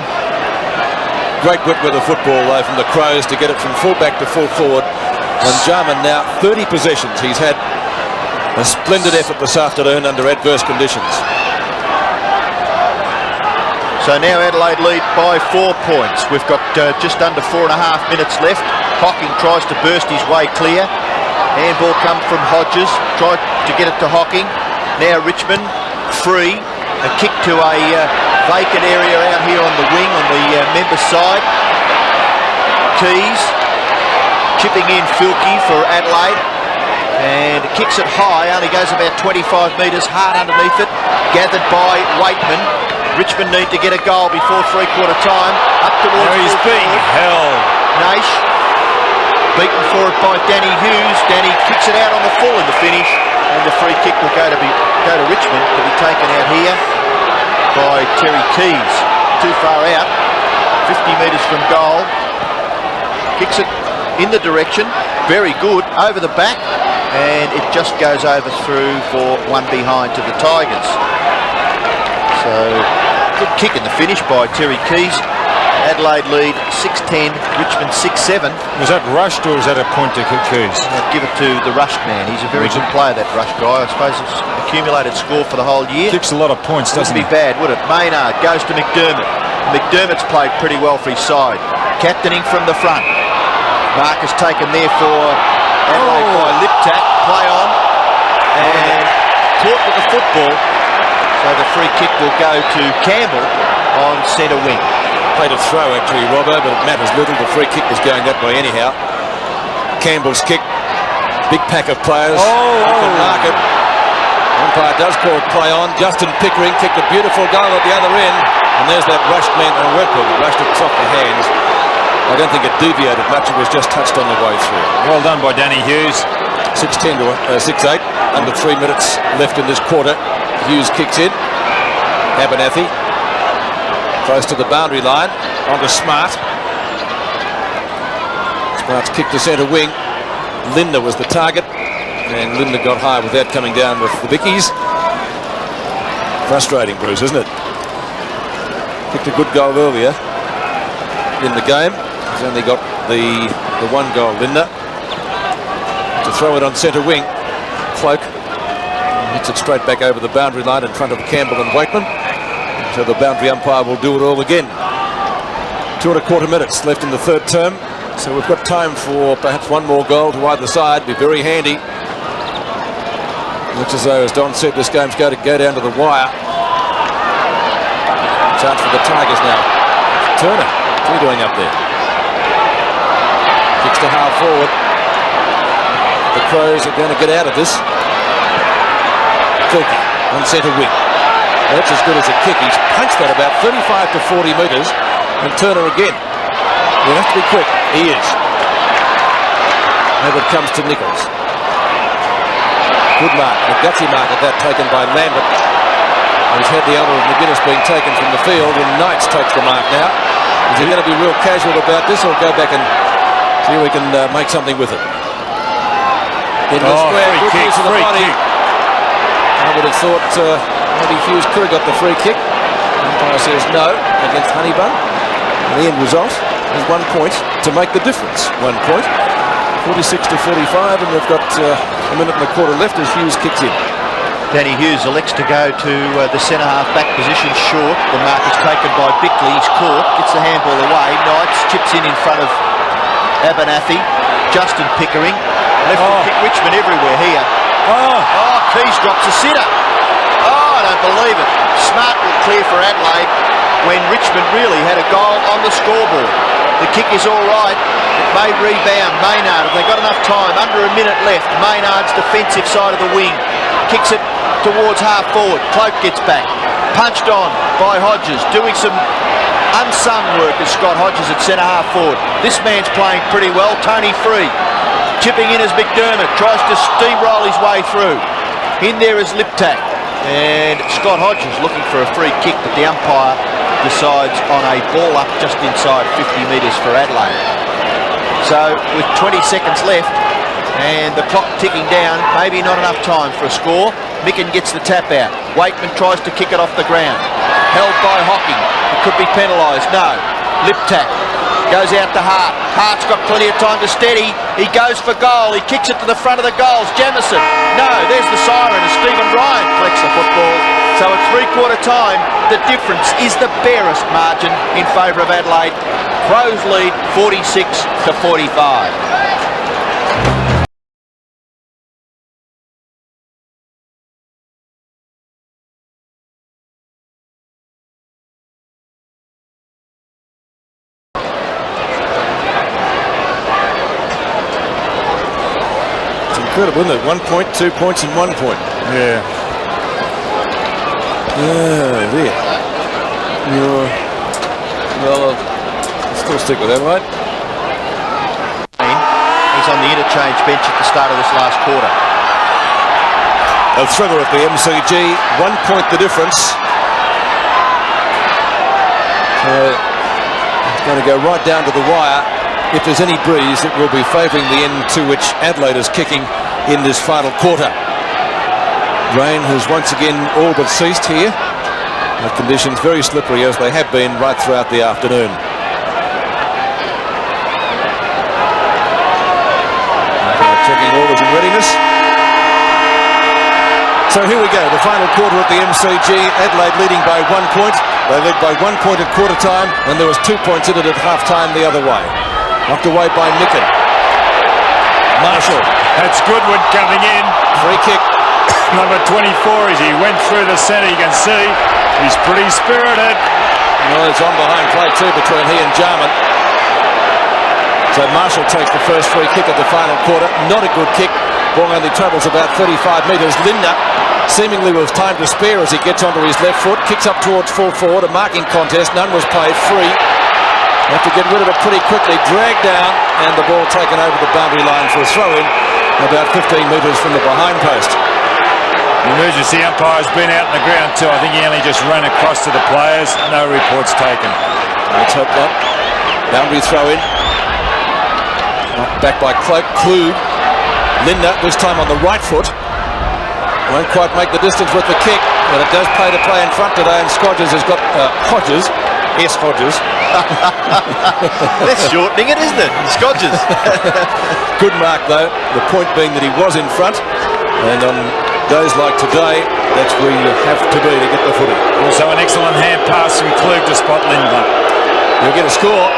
Great whip with the football, though, from the Crows to get it from full-back to full-forward. And Jarman now 30 possessions. He's had a splendid effort this afternoon under adverse conditions. So now Adelaide lead by 4 points. We've got just under 4.5 minutes left. Hocking tries to burst his way clear. Handball come from Hodges, tried to get it to Hocking. Now Richmond free. A kick to a vacant area out here on the wing on the members' side. Keys chipping in Filkey for Adelaide. And kicks it high, only goes about 25 metres, hard underneath it. Gathered by Waitman. Richmond need to get a goal before three-quarter time. Up towards there he's being held. Naish. Beaten for it by Danny Hughes. Danny kicks it out on the full in the finish, and the free kick will go to Richmond to be taken out here by Terry Keys. Too far out, 50 metres from goal. Kicks it in the direction, very good, over the back, and it just goes over through for one behind to the Tigers. So, good kick in the finish by Terry Keys. Adelaide lead 6-10, Richmond 6-7. Was that rushed or was that a point to Keys? I'll give it to the rushed man. He's a very good player, that rush guy. I suppose it's accumulated score for the whole year. Kicks a lot of points, doesn't he? Wouldn't be bad, would it? Maynard goes to McDermott. McDermott's played pretty well for his side. Captaining from the front. Mark is taken there for Adelaide by Liptak. Play on. And caught with the football. So the free kick will go to Campbell on centre wing. Played a throw actually, Robbo, but it matters little. The free kick was going that way anyhow. Campbell's kick, big pack of players. Can mark it. Umpire does call play on. Justin Pickering kicked a beautiful goal at the other end, and there's that rushed man on record. Rushed it off the hands. I don't think it deviated much. It was just touched on the way through. Well done by Danny Hughes. 6-10 to 6-8. Under 3 minutes left in this quarter. Hughes kicks in. Abernathy. Close to the boundary line, onto Smart. Smart's kick to centre wing. Lindner was the target, and Lindner got high with that, coming down with the Vickies. Frustrating, Bruce, isn't it? Kicked a good goal earlier in the game. He's only got the one goal, Lindner. To throw it on centre wing. Cloak hits it straight back over the boundary line in front of Campbell and Wakeman. So the boundary umpire will do it all again. 2.25 minutes left in the third term. So we've got time for perhaps one more goal to either side. Be very handy. Looks as though, as Don said, this game's going to go down to the wire. Chance for the Tigers now. Turner, what's he doing up there? Kicks to half forward. The Crows are going to get out of this. Filkey on centre wing. That's as good as a kick. He's punched that about 35 to 40 metres. And Turner again. He has to be quick. He is. Over it comes to Nichols. Good mark. A gutsy mark at that, taken by Lambert. He's had the honour of McGuinness being taken from the field, and Knights takes the mark now. Is he going to be real casual about this, or go back and See if we can make something with it. In the square, free good kick, use of the free body. kick. I would have thought maybe Hughes could have got the free kick. Umpire says no against Honeybun. And the end result is 1 point to make the difference. 1 point. 46 to 45, and we've got a minute and a quarter left as Hughes kicks in. Danny Hughes elects to go to the centre-half back position short. The mark is taken by Bickley. He's caught, gets the handball away. Knights chips in front of Abernathy. Justin Pickering. Left foot kick Richmond everywhere here. Keys drops a sitter. I don't believe it. Smart will clear for Adelaide when Richmond really had a goal on the scoreboard. The kick is all right. It may rebound. Maynard, if they've got enough time, under a minute left. Maynard's defensive side of the wing. Kicks it towards half forward. Cloak gets back. Punched on by Hodges, doing some unsung work as Scott Hodges at centre half forward. This man's playing pretty well. Tony Free. Chipping in as McDermott tries to steamroll his way through. In there is Liptak. And Scott Hodges looking for a free kick, but the umpire decides on a ball up just inside 50 metres for Adelaide. So with 20 seconds left and the clock ticking down, maybe not enough time for a score. Micken gets the tap out. Wakeman tries to kick it off the ground. Held by Hocking. It could be penalised. No. Liptak goes out to Hart. Hart's got plenty of time to steady. He goes for goal. He kicks it to the front of the goals. Jamieson. No, there's the siren as Stephen Ryan collects the football. So at three-quarter time, the difference is the barest margin in favour of Adelaide. Crows lead 46 to 45. Incredible, isn't it? 1 point, 2 points, and 1 point. Yeah. There. Well, I'll still stick with Adelaide. He's on the interchange bench at the start of this last quarter. A thriller at the MCG. 1 point the difference. So it's going to go right down to the wire. If there's any breeze, it will be favouring the end to which Adelaide is kicking in this final quarter. Rain has once again all but ceased here. The conditions very slippery as they have been right throughout the afternoon. Checking orders in readiness. So here we go, the final quarter at the MCG. Adelaide leading by 1 point. They led by 1 point at quarter time, and there was 2 points in it at half time the other way. Knocked away by Micken. Marshall. That's Goodwin coming in. Free kick. Number 24 as he went through the centre. You can see he's pretty spirited. Well, it's on behind play too between he and Jarman. So Marshall takes the first free kick of the final quarter. Not a good kick. Ball only travels about 35 metres. Linder seemingly with time to spare as he gets onto his left foot. Kicks up towards full forward. A marking contest. None was played. Free. Have to get rid of it pretty quickly. Dragged down and the ball taken over the boundary line for a throw-in about 15 metres from the behind post. The emergency umpire's been out on the ground too. I think he only just ran across to the players. No reports taken. Let's hope not. Boundary throw-in. Knocked back by Cloak. Clued. Linder this time on the right foot. Won't quite make the distance with the kick, but it does pay to play in front today, and Hodges has got Hodges. Yes, Hodges. That's shortening it, isn't it? Scodges. Good mark, though. The point being that he was in front. And on days like today, that's where you have to be to get the footy. Also an excellent hand pass from Klug to spot Lindner. He'll get a score.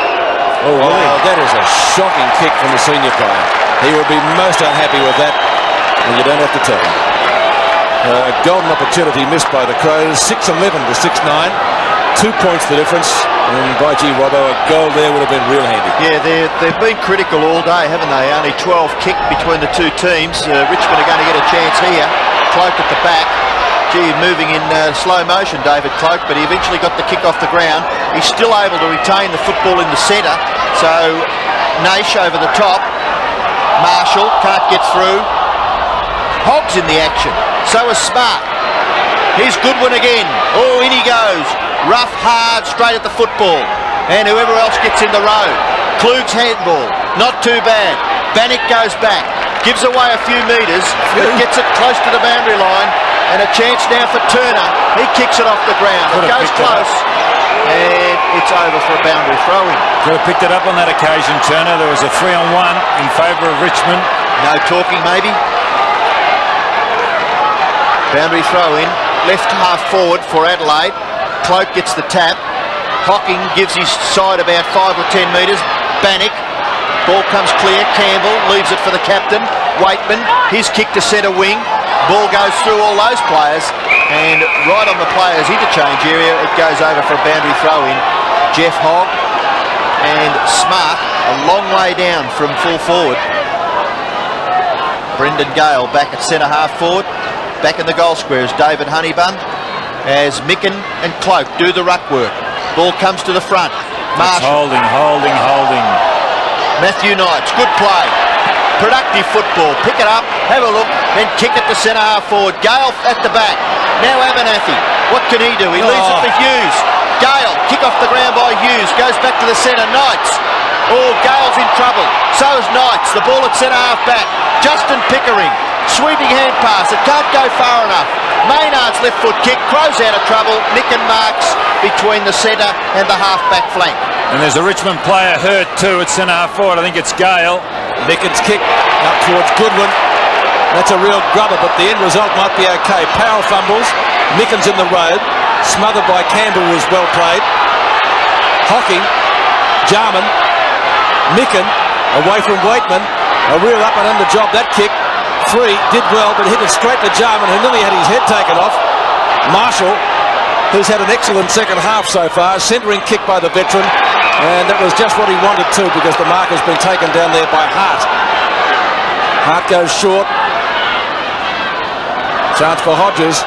Oh, wow, that is a shocking kick from the senior player. He would be most unhappy with that, and you don't have to tell him. A golden opportunity missed by the Crows. 6-11 to 6-9. 2 points the difference, and by gee Robbo, a goal there would have been real handy. Yeah, they've been critical all day, haven't they? Only 12 kicked between the two teams. Richmond are going to get a chance here. Cloak at the back. Gee, moving in slow motion, David Cloak, but he eventually got the kick off the ground. He's still able to retain the football in the centre. So Naish over the top. Marshall can't get through. Hogg's in the action. So is Smart. Here's Goodwin again. In he goes. Rough, hard, straight at the football. And whoever else gets in the road. Klug's handball, not too bad. Bannock goes back, gives away a few metres, but gets it close to the boundary line, and a chance now for Turner. He kicks it off the ground. It goes close, and it's over for a boundary throw-in. Could have picked it up on that occasion, Turner. There was a 3-on-1 in favour of Richmond. No talking, maybe. Boundary throw-in, left half forward for Adelaide. Cloak gets the tap. Hocking gives his side about 5 or 10 metres. Bannock, ball comes clear. Campbell leaves it for the captain. Waitman, his kick to centre wing. Ball goes through all those players, and right on the players' interchange area, it goes over for a boundary throw-in. Jeff Hogg and Smart a long way down from full forward. Brendan Gale back at centre half forward. Back in the goal square is David Honeybun, as Micken and Cloak do the ruck work. Ball comes to the front. Marshall. Holding. Matthew Knights, good play. Productive football. Pick it up, have a look, then kick it to centre half forward. Gale at the back. Now Abernathy. What can he do? He leaves it for Hughes. Gale, kick off the ground by Hughes. Goes back to the centre. Knights. Oh, Gale's in trouble. So is Knights. The ball at centre half back. Justin Pickering. Sweeping hand pass. It can't go far enough. Maynard's left foot kick. Crow's out of trouble. Nick and Marks between the centre and the half-back flank. And there's a Richmond player hurt too at centre half forward. I think it's Gale. Micken's kick up towards Goodwin. That's a real grubber, but the end result might be okay. Powell fumbles. Micken's in the road. Smothered by Campbell was well played. Hocking. Jarman. Micken away from Waitman. A real up and under job, that kick. Free, did well, but hit it straight to Jarman, who nearly had his head taken off. Marshall, who's had an excellent second half so far, centering kick by the veteran, and that was just what he wanted to, because the mark has been taken down there by Hart. Hart goes short. Chance for Hodges,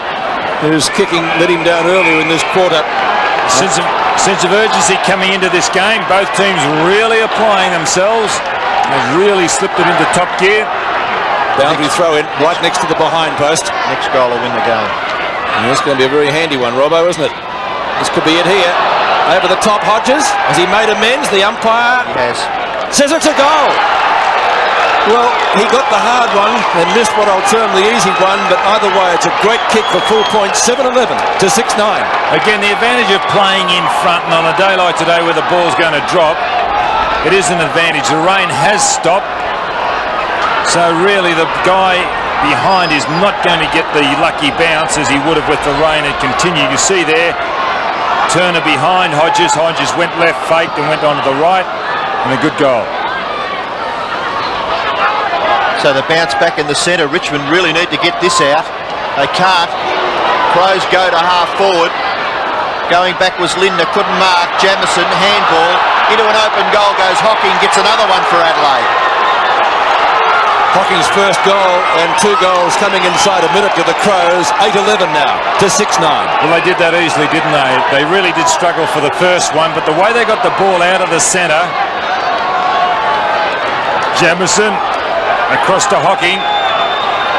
whose kicking let him down earlier in this quarter. Sense of urgency coming into this game. Both teams really applying themselves. They've really slipped it into top gear. Boundary throw in right next to the behind post. Next goal will win the game. And this is going to be a very handy one, Robbo, isn't it? This could be it here. Over the top, Hodges. Has he made amends? The umpire says it's a goal. Well, he got the hard one and missed what I'll term the easy one, but either way, it's a great kick for full point, 7-11 to 6-9. Again, the advantage of playing in front, and on a day like today where the ball's going to drop, it is an advantage. The rain has stopped. So really the guy behind is not going to get the lucky bounce as he would have with the rain and continue. You see there, Turner behind Hodges. Hodges went left, faked and went on to the right, and a good goal. So the bounce back in the centre. Richmond really need to get this out. They can't. Crows go to half forward. Going back was Lindner, couldn't mark. Jamieson, handball. Into an open goal goes Hocking, gets another one for Adelaide. Hocking's first goal and 2 goals coming inside a minute to the Crows. 8-11 now to 6-9. Well, they did that easily, didn't they? They really did struggle for the first one, but the way they got the ball out of the centre, Jamieson across to Hocking,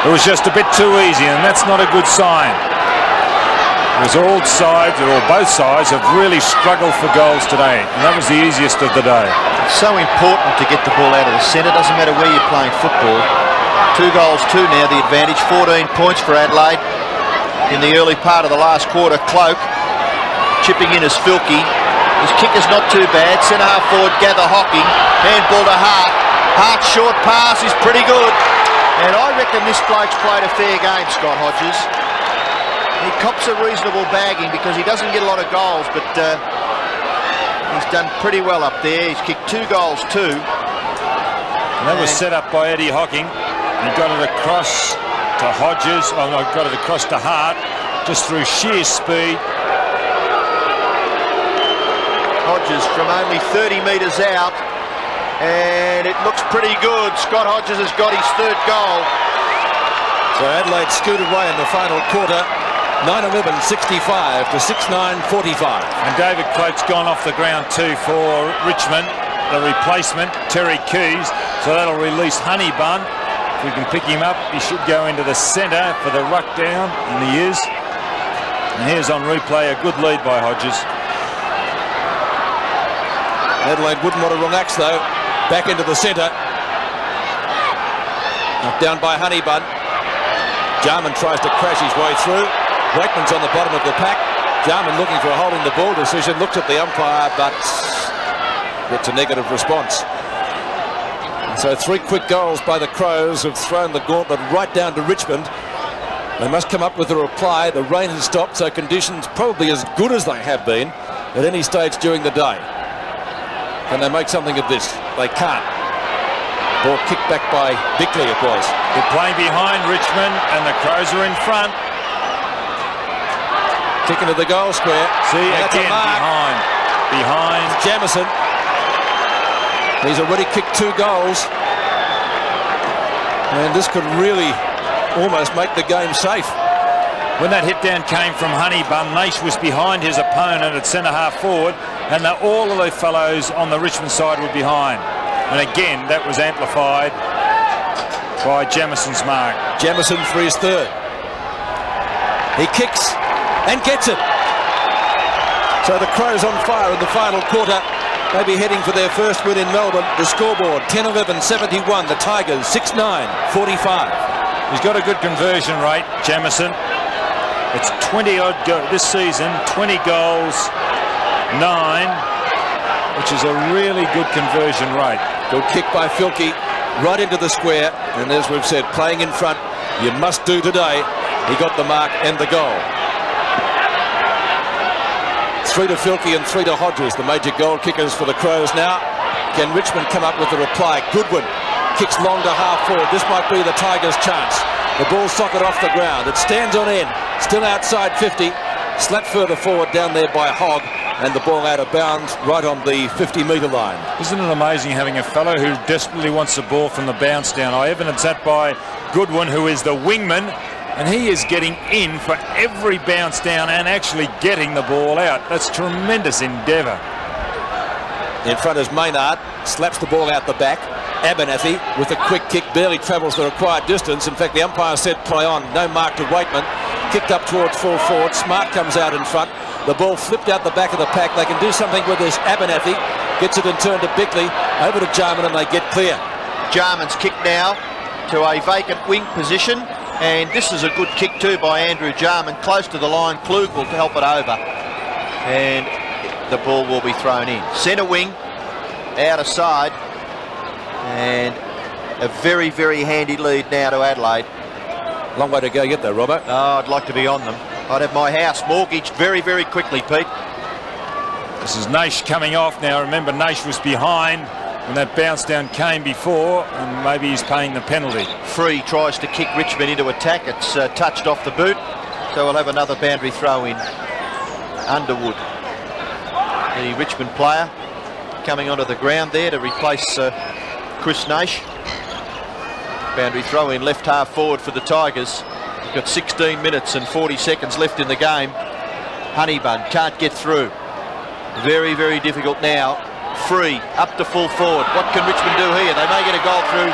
it was just a bit too easy, and that's not a good sign. Because all sides, or both sides, have really struggled for goals today, and that was the easiest of the day. It's so important to get the ball out of the centre. Doesn't matter where you're playing football. 2 goals, 2 now, the advantage. 14 points for Adelaide. In the early part of the last quarter, Cloak chipping in as Filkey. His kick is not too bad. Centre half forward, Gather Hocking. Handball to Hart. Hart's short pass is pretty good. And I reckon this bloke's played a fair game, Scott Hodges. He cops a reasonable bagging because he doesn't get a lot of goals, but he's done pretty well up there. He's kicked 2 goals, 2. And that was set up by Eddie Hocking. He got it across to Hodges. Oh no, got it across to Hart, just through sheer speed. Hodges from only 30 metres out, and it looks pretty good. Scott Hodges has got his 3rd goal. So Adelaide scooted away in the final quarter. 9-11, 65 to 6-9, 45. And David Cloak's gone off the ground too for Richmond. The replacement, Terry Keys. So that'll release Honeybun. If we can pick him up, he should go into the centre for the ruck down, and he is. And here's on replay a good lead by Hodges. Adelaide wouldn't want to relax though. Back into the centre. Knocked down by Honeybun. Jarman tries to crash his way through. Wakeman's on the bottom of the pack. Jarman looking for a holding the ball decision. Looks at the umpire, but gets a negative response. And so 3 quick goals by the Crows have thrown the gauntlet right down to Richmond. They must come up with a reply. The rain has stopped, so conditions probably as good as they have been at any stage during the day. Can they make something of this? They can't. Ball kicked back by Bickley, it was. They're playing behind Richmond, and the Crows are in front. Kick into the goal square. See, again, behind. Jamison. He's already kicked 2 goals. And this could really almost make the game safe. When that hit down came from Honeybun, Naish was behind his opponent at centre-half forward, and all of the fellows on the Richmond side were behind. And again, that was amplified by Jamison's mark. Jamison for his 3rd. He kicks and gets it. So the Crows on fire in the final quarter. Maybe heading for their first win in Melbourne. The scoreboard 10-11, 71. The Tigers 6-9, 45. He's got a good conversion rate, Jamison. It's 20-odd this season, 20 goals, 9, which is a really good conversion rate. Good kick by Filkey, right into the square. And as we've said, playing in front, you must do today. He got the mark and the goal. 3 to Filkey and 3 to Hodges, the major goal kickers for the Crows now. Can Richmond come up with a reply? Goodwin kicks long to half forward. This might be the Tigers' chance. The ball socket off the ground. It stands on end. Still outside 50. Slapped further forward down there by Hogg. And the ball out of bounds right on the 50-metre line. Isn't it amazing having a fellow who desperately wants the ball from the bounce down? I evidence that by Goodwin, who is the wingman. And he is getting in for every bounce down and actually getting the ball out. That's tremendous endeavour. In front is Maynard. Slaps the ball out the back. Abernathy with a quick kick barely travels the required distance. In fact, the umpire said play on. No mark to Wakeman. Kicked up towards full forward. Smart comes out in front. The ball flipped out the back of the pack. They can do something with this. Abernathy gets it and turned to Bickley. Over to Jarman and they get clear. Jarman's kick now to a vacant wing position. And this is a good kick too by Andrew Jarman. Close to the line. Klug will help it over. And the ball will be thrown in. Centre wing. Out of side. And a very, very handy lead now to Adelaide. Long way to go yet though, Robert. Oh, I'd like to be on them. I'd have my house mortgaged very, very quickly, Pete. This is Naish coming off now. Remember, Naish was behind when that bounce down came before, and maybe he's paying the penalty. Free tries to kick Richmond into attack. It's touched off the boot. So we'll have another boundary throw in. Underwood, the Richmond player, coming onto the ground there to replace Chris Naish. Boundary throw in left half forward for the Tigers. We've got 16 minutes and 40 seconds left in the game. Honeybun can't get through. Very, very difficult now. Free up to full forward. What can Richmond do here? They may get a goal through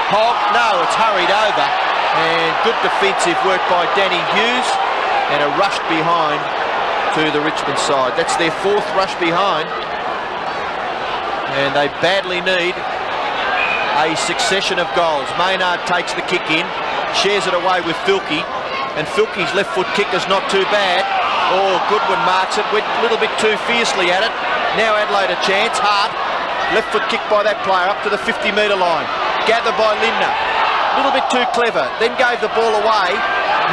Hogg. No, it's hurried over. And good defensive work by Danny Hughes. And a rush behind to the Richmond side. That's their 4th rush behind. And they badly need a succession of goals. Maynard takes the kick in, shares it away with Filkey, and Filkey's left foot kick is not too bad. Oh, Goodwin marks it, went a little bit too fiercely at it. Now Adelaide a chance. Hart, left foot kick by that player up to the 50-metre line. Gathered by Lindner, a little bit too clever, then gave the ball away.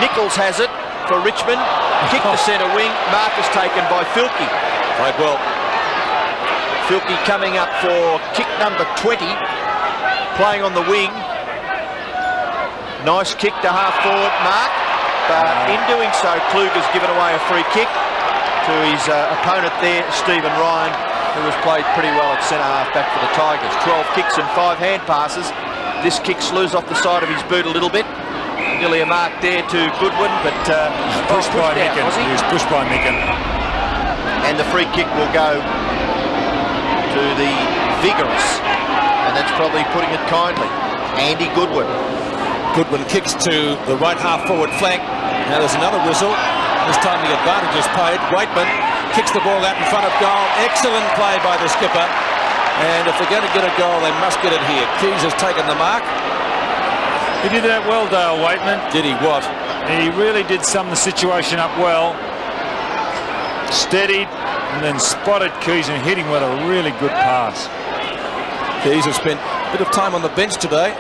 Nichols has it for Richmond, kick to centre wing, mark is taken by Filkey. Played well. Filkey coming up for kick number 20. Playing on the wing. Nice kick to half forward mark, but in doing so Klug has given away a free kick to his opponent there, Stephen Ryan, who has played pretty well at centre half back for the Tigers. 12 kicks and 5 hand passes. This kick slews off the side of his boot a little bit. Nearly a mark there to Goodwin, but pushed by Micken. He was pushed by Micken. And the free kick will go to the Vigorous. And that's probably putting it kindly. Andy Goodwin. Goodwin kicks to the right half forward flank. Now there's another whistle. This time the advantage is paid. Wakeman kicks the ball out in front of goal. Excellent play by the skipper. And if they're going to get a goal, they must get it here. Keys has taken the mark. He did that well, Dale Waitman. Did he what? He really did sum the situation up well. Steadied and then spotted Keys and hit him with a really good pass. Keys has spent a bit of time on the bench today,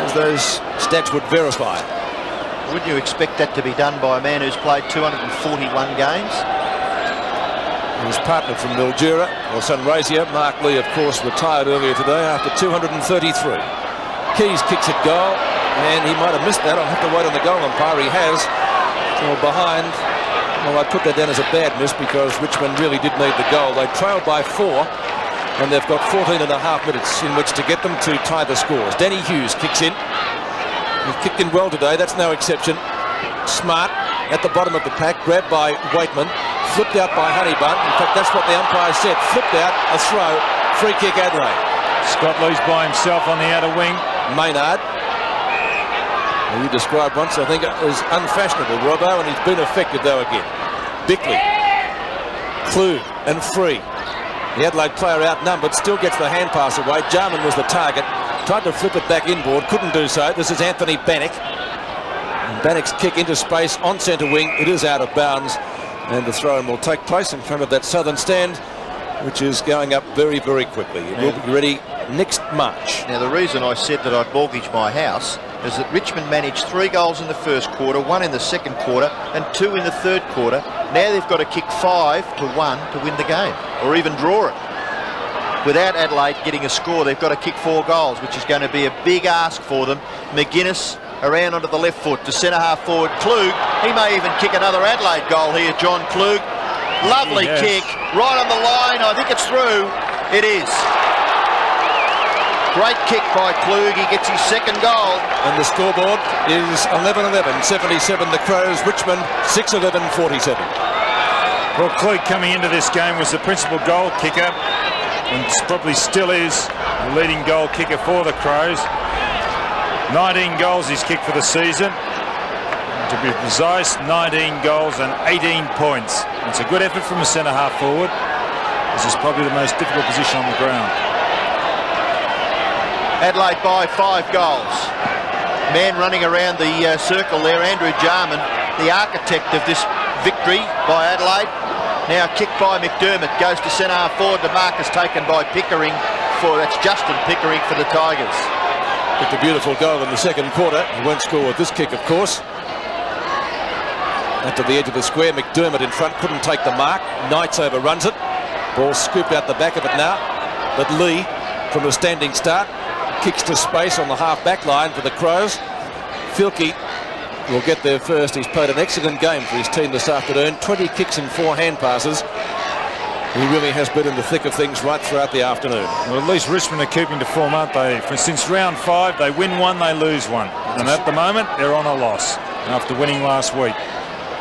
as those stats would verify. Wouldn't you expect that to be done by a man who's played 241 games? His partner from Mildura, or Sunraysia, Mark Lee, of course, retired earlier today after 233. Keys kicks at goal, and he might have missed that. I'll have to wait on the goal umpire. He has. So behind. Well, I put that down as a bad miss because Richmond really did need the goal. They trailed by 4, and they've got 14 and a half minutes in which to get them to tie the scores. Danny Hughes kicks in. He's kicked in well today. That's no exception. Smart at the bottom of the pack, grabbed by Waitman, flipped out by Honeybunt. In fact, that's what the umpire said. Flipped out, a throw, free kick Adelaide. Scott Lee's by himself on the outer wing. Maynard, who you described once, I think, as unfashionable, Robbo, and he's been effective though again. Bickley, Klug, and Free. The Adelaide player outnumbered, still gets the hand pass away. Jarman was the target, tried to flip it back inboard, couldn't do so. This is Anthony Bannock. And Bannock's kick into space on centre wing. It is out of bounds, and the throw-in will take place in front of that southern stand, which is going up very, very quickly. It will be ready next March. Now, the reason I said that I'd mortgage my house is that Richmond managed 3 goals in the first quarter, 1 in the second quarter, and 2 in the third quarter. Now they've got to kick 5-1 to win the game, or even draw it. Without Adelaide getting a score, they've got to kick 4 goals, which is going to be a big ask for them. McGuinness around onto the left foot to centre-half forward Klug. He may even kick another Adelaide goal here, John Klug. Lovely kick, right on the line. I think it's through. It is. Great kick by Klug. He gets his second goal. And the scoreboard is 11-11, 77 the Crows, Richmond 6-11, 47. Well, Klug coming into this game was the principal goal kicker, and probably still is the leading goal kicker for the Crows. 19 goals he's kicked for the season. To be precise, 19 goals and 18 points. It's a good effort from a centre-half forward. This is probably the most difficult position on the ground. Adelaide by 5 goals. Man running around the circle there, Andrew Jarman, the architect of this victory by Adelaide. Now kicked by McDermott, goes to centre-half forward. The mark is taken by Pickering. That's Justin Pickering for the Tigers. It's a beautiful goal in the second quarter. He won't score with this kick, of course. Out to the edge of the square, McDermott in front, couldn't take the mark. Knights overruns it. Ball scooped out the back of it now. But Lee, from a standing start, kicks to space on the half-back line for the Crows. Filkey will get there first. He's played an excellent game for his team this afternoon. 20 kicks and 4 hand passes. He really has been in the thick of things right throughout the afternoon. Well, at least Richmond are keeping to form, aren't they? Since round 5, they win 1, they lose 1. And at the moment, they're on a loss after winning last week.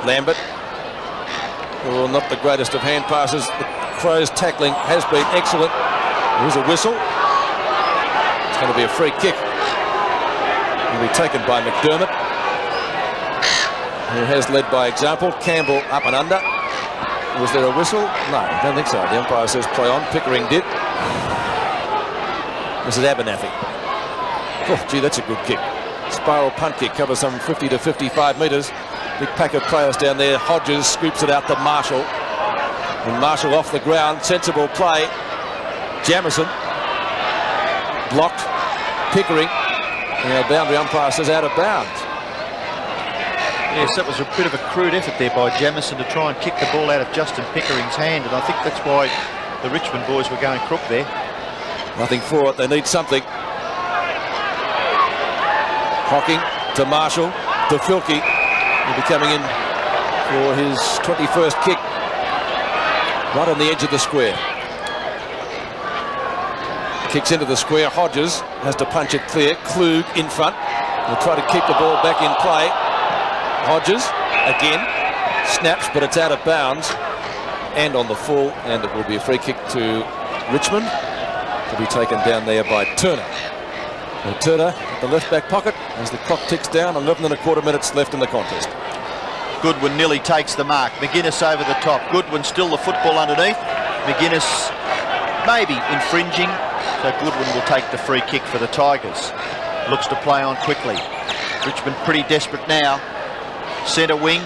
Lambert, well, not the greatest of hand passes. The Crows' tackling has been excellent. There's a whistle. It's going to be a free kick. It'll be taken by McDermott, who has led by example. Campbell up and under. Was there a whistle? No, I don't think so. The umpire says play on. Pickering did. This is Abernathy. Oh, gee, that's a good kick. Spiral punt kick, covers some 50 to 55 metres. Big pack of players down there. Hodges scoops it out to Marshall. And Marshall off the ground. Sensible play. Jamison. Blocked. Pickering. And the boundary umpire says out of bounds. Yes, that was a bit of a crude effort there by Jamison to try and kick the ball out of Justin Pickering's hand. And I think that's why the Richmond boys were going crook there. Nothing for it. They need something. Hocking to Marshall. To Filkey. He'll be coming in for his 21st kick. Right on the edge of the square. Kicks into the square. Hodges has to punch it clear. Klug in front. Will try to keep the ball back in play. Hodges again. Snaps, but it's out of bounds. And on the full. And it will be a free kick to Richmond. To be taken down there by Turner. And Turner at the left back pocket as the clock ticks down. 11.25 minutes left in the contest. Goodwin nearly takes the mark. McGuinness over the top. Goodwin still the football underneath. McGuinness maybe infringing. So Goodwin will take the free kick for the Tigers. Looks to play on quickly. Richmond pretty desperate now. Centre wing.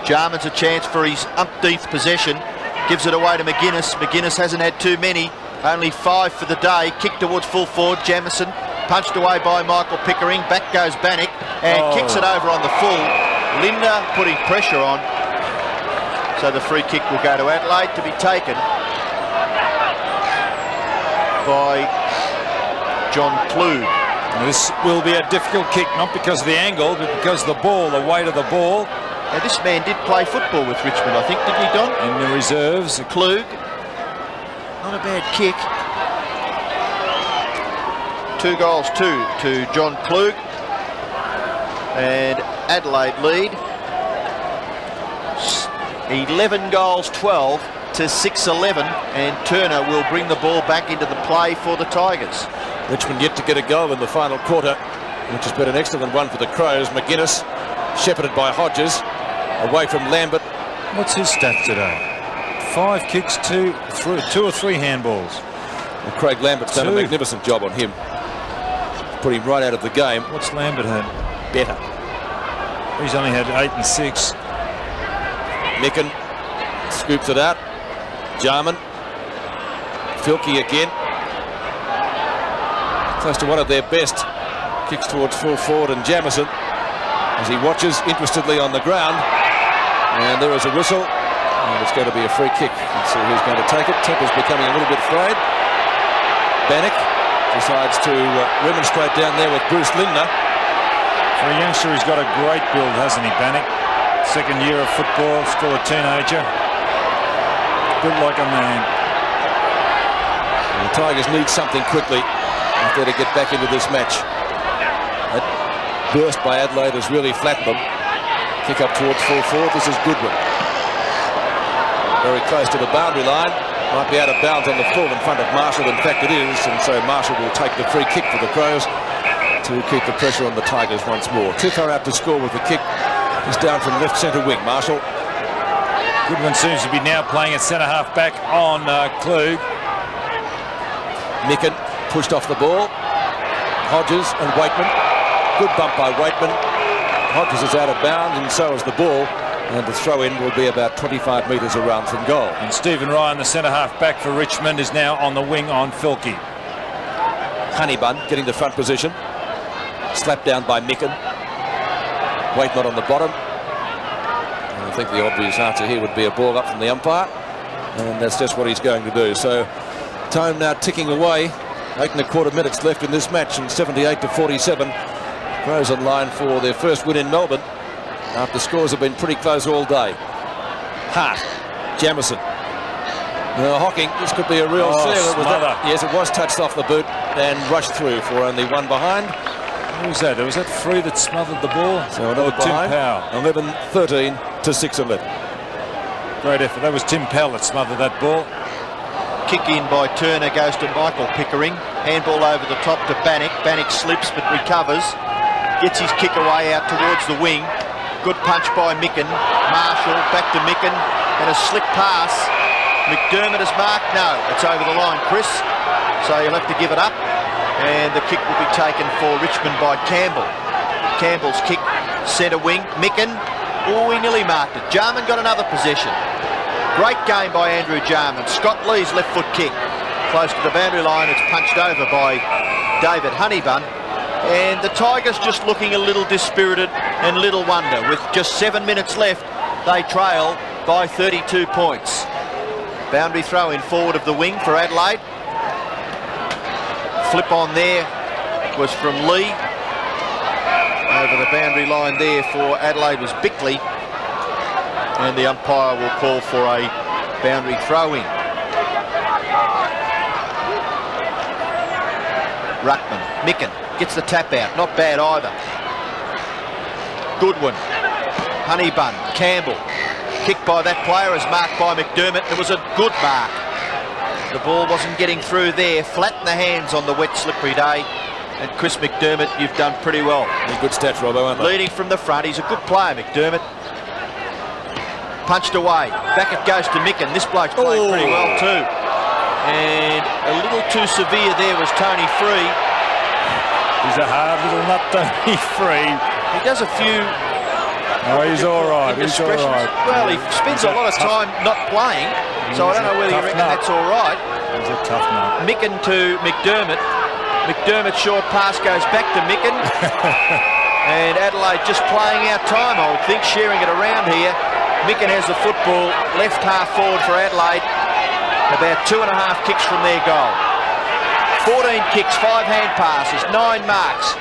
Jarman's a chance for his umpteenth possession. Gives it away to McGuinness. McGuinness hasn't had too many. Only 5 for the day. Kick towards full forward. Jamieson punched away by Michael Pickering. Back goes Bannock and kicks it over on the full. Linda putting pressure on. So the free kick will go to Adelaide to be taken by John Klug. This will be a difficult kick, not because of the angle, but because of the ball, the weight of the ball. Now this man did play football with Richmond, I think, didn't he, Don? In the reserves. Klug. Not a bad kick. 2 goals to John Klug. And Adelaide lead 11 goals 12 to 6-11, and Turner will bring the ball back into the play for the Tigers. Richmond yet to get a goal in the final quarter, which has been an excellent one for the Crows. McGuinness, shepherded by Hodges, away from Lambert. What's his stats today? 5 kicks, 2 or 3 handballs. Well, Craig Lambert's done a magnificent job on him. Put him right out of the game. What's Lambert had? Better. He's only had 8 and 6. Micken scoops it out. Jarman. Filkey again. Close to one of their best. Kicks towards full forward, and Jamieson, as he watches interestedly on the ground. And there is a whistle. And it's going to be a free kick. Let's see who's going to take it. Temple's becoming a little bit afraid. Bannock decides to remonstrate down there with Bruce Lindner. For a youngster, he's got a great build, hasn't he, Bannock? Second year of football, still a teenager. Built like a man. And the Tigers need something quickly if they're to get back into this match. That burst by Adelaide has really flattened them. Kick up towards full forward. This is Goodwin. Very close to the boundary line. Might be out of bounds on the full in front of Marshall. In fact, it is. And so Marshall will take the free kick for the Crows to keep the pressure on the Tigers once more. Too far out to score with the kick. He's down from left centre wing. Marshall. Goodwin seems to be now playing at centre half back on Klug. Micken pushed off the ball. Hodges and Waitman. Good bump by Waitman. Hodges is out of bounds, and so is the ball. And the throw-in will be about 25 metres around from goal. And Stephen Ryan, the centre half back for Richmond, is now on the wing on Filkey. Honeybun getting the front position. Slapped down by Micken. Waitman on the bottom. And I think the obvious answer here would be a ball up from the umpire. And that's just what he's going to do. So time now ticking away. 8 1/4 minutes left in this match, and 78 to 47. Crows on line for their first win in Melbourne after scores have been pretty close all day. Hart. Jamieson. Hocking, this could be a real seal. Yes, it was touched off the boot and rushed through for only one behind. Who was that? Was that Free that smothered the ball? So another Tim Powell. 11-13 to 6-11. Great effort. That was Tim Powell that smothered that ball. Kick in by Turner goes to Michael Pickering. Handball over the top to Bannock. Bannock slips but recovers. Gets his kick away out towards the wing. Good punch by Micken. Marshall back to Micken. And a slick pass. McDermott is marked. No, it's over the line, Chris. So you'll have to give it up. And the kick will be taken for Richmond by Campbell. Campbell's kick, centre wing. Micken. Oh, he nearly marked it. Jarman got another possession. Great game by Andrew Jarman. Scott Lee's left foot kick. Close to the boundary line. It's punched over by David Honeybun. And the Tigers just looking a little dispirited and little wonder. With just 7 minutes left, they trail by 32 points. Boundary throw in forward of the wing for Adelaide. Flip on there was from Lee. Over the boundary line there for Adelaide was Bickley. And the umpire will call for a boundary throw-in. Ruckman, Micken gets the tap out, not bad either. Goodwin, Honeybun, Campbell. Kicked by that player is marked by McDermott. It was a good mark. The ball wasn't getting through there. Flat in the hands on the wet, slippery day. And Chris McDermott, you've done pretty well. Good stats, Robbo, aren't they? Leading from the front. He's a good player, McDermott. Punched away. Back it goes to Micken. This bloke's playing pretty well too. And a little too severe there was Tony Free. He's a hard little nut, Tony Free. He does a few... Oh, he's all right. He's all right. Well, he spends a lot of time not playing, so I don't know whether you reckon that's all right. He's a tough nut. Micken to McDermott. McDermott short pass goes back to Micken. And Adelaide just playing out time, I would think, sharing it around here. Micken has the football, left half forward for Adelaide. About 2.5 kicks from their goal. 14 kicks, 5 hand passes, 9 marks.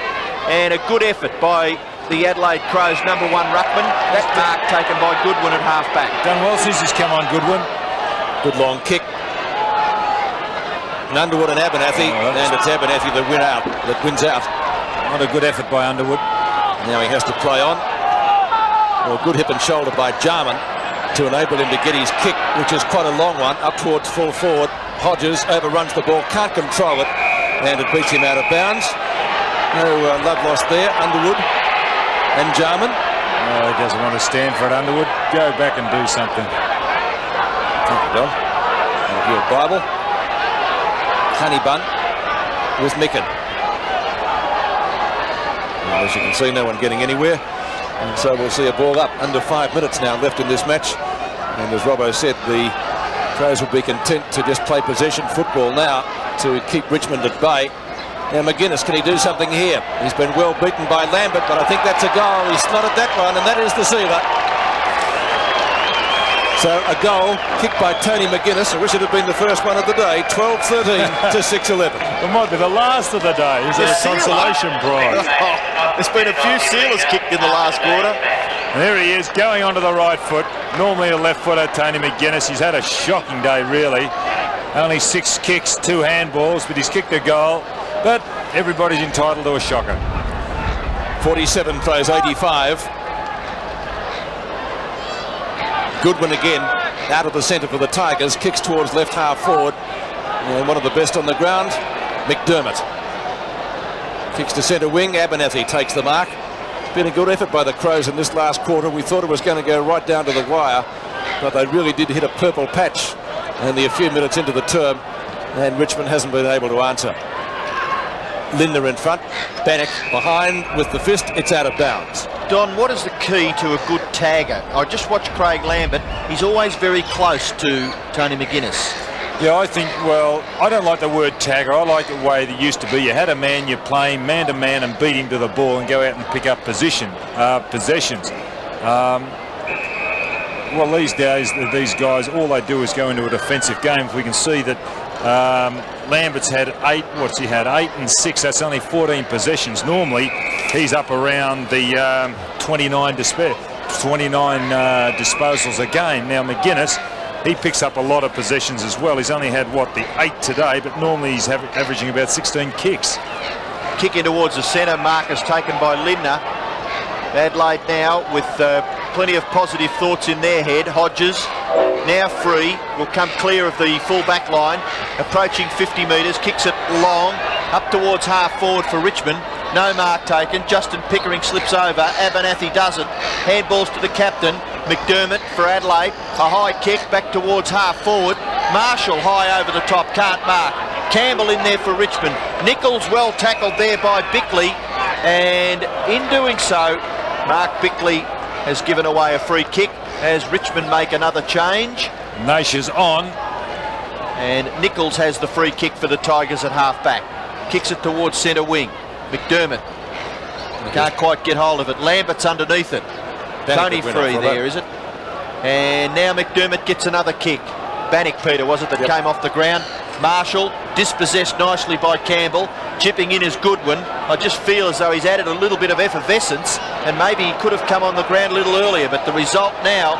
And a good effort by the Adelaide Crows' #1 ruckman. That mark taken by Goodwin at half-back. Done well since he's come on, Goodwin. Good long kick. And Underwood and Abernathy, and it's Abernathy that wins out. Not a good effort by Underwood. Now he has to play on. Well, good hip and shoulder by Jarman to enable him to get his kick, which is quite a long one, up towards full forward. Hodges overruns the ball, can't control it, and it beats him out of bounds. No love lost there. Underwood and Jarman. Oh, he doesn't want to stand for it, Underwood. Go back and do something. Thank you, Don. That'll be a Bible. Honeybun with Micken. Well, as you can see, no one getting anywhere. And so we'll see a ball up. Under 5 minutes now left in this match. And as Robbo said, the Crows will be content to just play possession football now to keep Richmond at bay. Now McGuinness, can he do something here? He's been well beaten by Lambert, but I think that's a goal. He slotted that one, and that is the sealer. So a goal kicked by Tony McGuinness. I wish it had been the first one of the day. 12-13 to 6-11. It might be the last of the day. Is it a consolation prize? There's been a few sealers kicked in the last quarter. And there he is, going onto the right foot. Normally a left footer, Tony McGuinness. He's had a shocking day, really. Only 6 kicks, 2 handballs, but he's kicked a goal. But everybody's entitled to a shocker. 47 plays 85. Goodwin again out of the centre for the Tigers, kicks towards left half forward. And one of the best on the ground, McDermott. Kicks to centre wing, Abernathy takes the mark. Been a good effort by the Crows in this last quarter. We thought it was going to go right down to the wire, but they really did hit a purple patch only a few minutes into the term, and Richmond hasn't been able to answer. Lindner in front, Bannock behind with the fist, it's out of bounds. Don, what is the key to a good tagger? I just watched Craig Lambert. He's always very close to Tony McGuinness. Yeah, I think, well, I don't like the word tagger. I like the way that used to be. You had a man, you play man-to-man and beat him to the ball and go out and pick up possessions. Well, these days, these guys, all they do is go into a defensive game. If we can see that Lambert's had 8, what's he had, 8 and 6, that's only 14 possessions. Normally, he's up around the 29 disposals a game. Now, McGuinness, he picks up a lot of possessions as well. He's only had, what, the 8 today, but normally he's averaging about 16 kicks. Kicking towards the centre, markers taken by Lindner. Adelaide now with plenty of positive thoughts in their head. Hodges now free, will come clear of the full back line, approaching 50 metres, kicks it long, up towards half forward for Richmond. No mark taken. Justin Pickering slips over. Abernathy doesn't. Handballs to the captain. McDermott for Adelaide. A high kick back towards half forward. Marshall high over the top. Can't mark. Campbell in there for Richmond. Nichols well tackled there by Bickley. And in doing so, Mark Bickley has given away a free kick as Richmond make another change. Nasha's on. And Nichols has the free kick for the Tigers at half back. Kicks it towards centre wing. McDermott can't quite get hold of it. Lambert's underneath it. Tony free there, is it? And now McDermott gets another kick. Bannock, Peter, was it, that came off the ground? Marshall dispossessed nicely by Campbell. Chipping in is Goodwin. I just feel as though he's added a little bit of effervescence, and maybe he could have come on the ground a little earlier, but the result now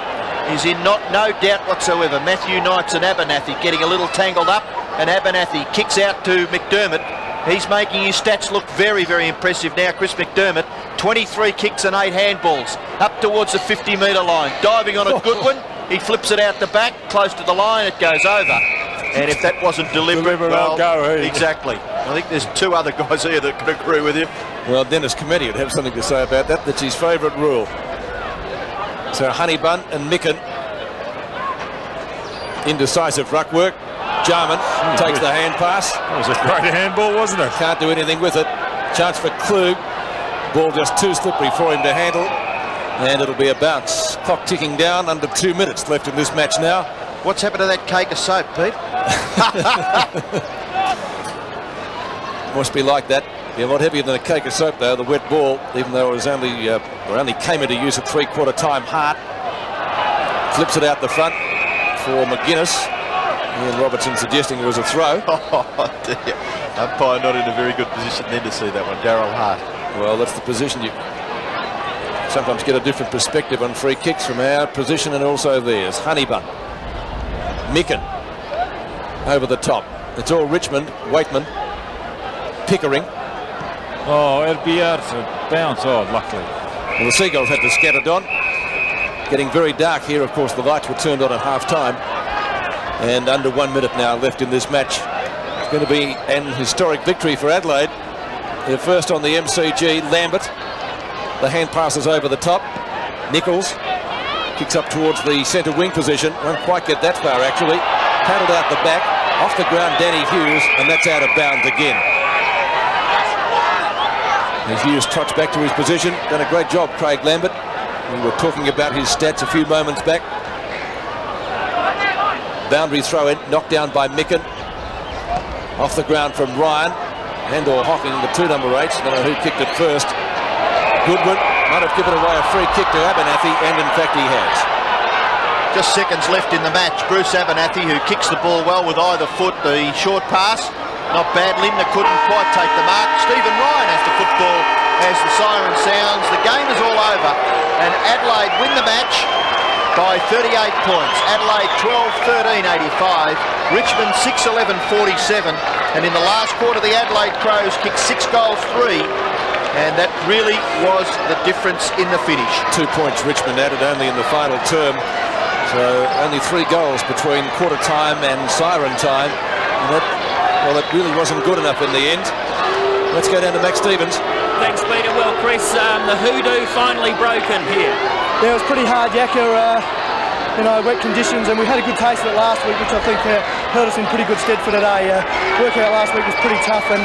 is in no doubt whatsoever. Matthew Knights and Abernathy getting a little tangled up, and Abernathy kicks out to McDermott. He's making his stats look very, very impressive now, Chris McDermott. 23 kicks and 8 handballs up towards the 50-metre line. Diving on it, Goodwin. He flips it out the back, close to the line, it goes over. And if that wasn't deliberate, well, exactly. I think there's 2 other guys here that could agree with you. Well, Dennis Cometti would have something to say about that. That's his favourite rule. So Honeybun and Micken. Indecisive ruck work. Jarman takes the hand pass. That was a great handball, wasn't it? Can't do anything with it. Chance for Klug. Ball just too slippery for him to handle. And it'll be a bounce. Clock ticking down, under 2 minutes left in this match now. What's happened to that cake of soap, Pete? Must be like that. Be a lot heavier than a cake of soap, though, the wet ball, even though it was only came into use at three-quarter time. Hart flips it out the front for McGuinness. Ian Robertson suggesting it was a throw. Oh, dear. Umpire not in a very good position then to see that one. Darryl Hart. Well, that's the position. You sometimes get a different perspective on free kicks from our position and also theirs. Honeybun. Micken. Over the top. It's all Richmond. Waitman. Pickering. Oh, it'd be out to bounce. Oh, luckily. Well, the Seagulls had to scatter Don. Getting very dark here. Of course, the lights were turned on at half-time. And under 1 minute now left in this match. It's going to be an historic victory for Adelaide. They're first on the MCG. Lambert. The hand passes over the top. Nichols kicks up towards the centre wing position. Won't quite get that far, actually. Paddled out the back. Off the ground, Danny Hughes. And that's out of bounds again. As Hughes trots back to his position. Done a great job, Craig Lambert. We were talking about his stats a few moments back. Boundary throw in, knocked down by Micken. Off the ground from Ryan. And/or Hocking, the 2 number 8s. Don't know who kicked it first. Goodwin might have given away a free kick to Abernathy, and in fact he has. Just seconds left in the match. Bruce Abernathy, who kicks the ball well with either foot. The short pass, not bad. Lindner couldn't quite take the mark. Stephen Ryan has the football as the siren sounds. The game is all over, and Adelaide win the match by 38 points. Adelaide 12-13-85. Richmond 6-11-47. And in the last quarter, the Adelaide Crows kicked 6 goals, 3. And that really was the difference in the finish. 2 points Richmond added only in the final term. So only 3 goals between quarter time and siren time. And that, well, it really wasn't good enough in the end. Let's go down to Max Stevens. Thanks, Peter. Well, Chris, the hoodoo finally broken here. Yeah, it was pretty hard yakka, wet conditions, and we had a good taste of it last week, which I think held us in pretty good stead for today. Working out last week was pretty tough and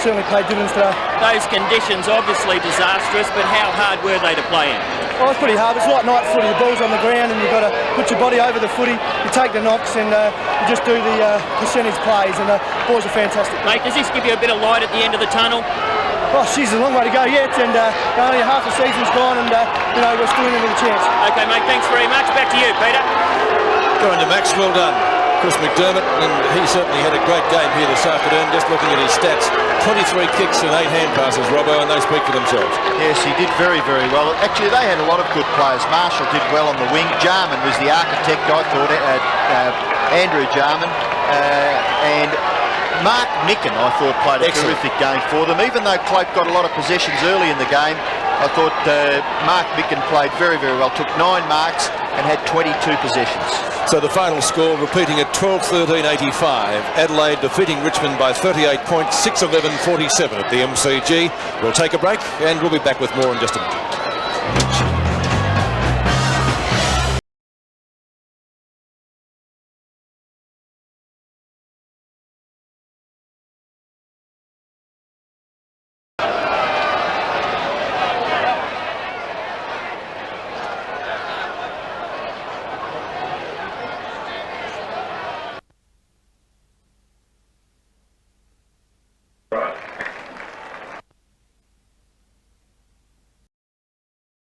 certainly paid dividends today. Those conditions obviously disastrous, but how hard were they to play in? Well, it's pretty hard. It's like night footy. The ball's on the ground and you've got to put your body over the footy. You take the knocks and you just do the percentage plays, and the balls are fantastic. Mate, does this give you a bit of light at the end of the tunnel? Oh, she's a long way to go yet, and only half the season's gone, and we're still in it with a chance. Okay, mate, thanks very much. Back to you, Peter. Going to Max, well done. Chris McDermott, and he certainly had a great game here this afternoon. Just looking at his stats, 23 kicks and 8 hand passes, Robbo, and they speak for themselves. Yes, he did very, very well. Actually, they had a lot of good players. Marshall did well on the wing. Jarman was the architect, I thought, Andrew Jarman, and Mark Micken, I thought, played a terrific game for them. Even though Cloak got a lot of possessions early in the game, I thought Mark Micken played very, very well. Took 9 marks and had 22 possessions. So the final score repeating at 12-13-85. Adelaide defeating Richmond by 38 points, 6-11-47 at the MCG. We'll take a break and we'll be back with more in just a minute.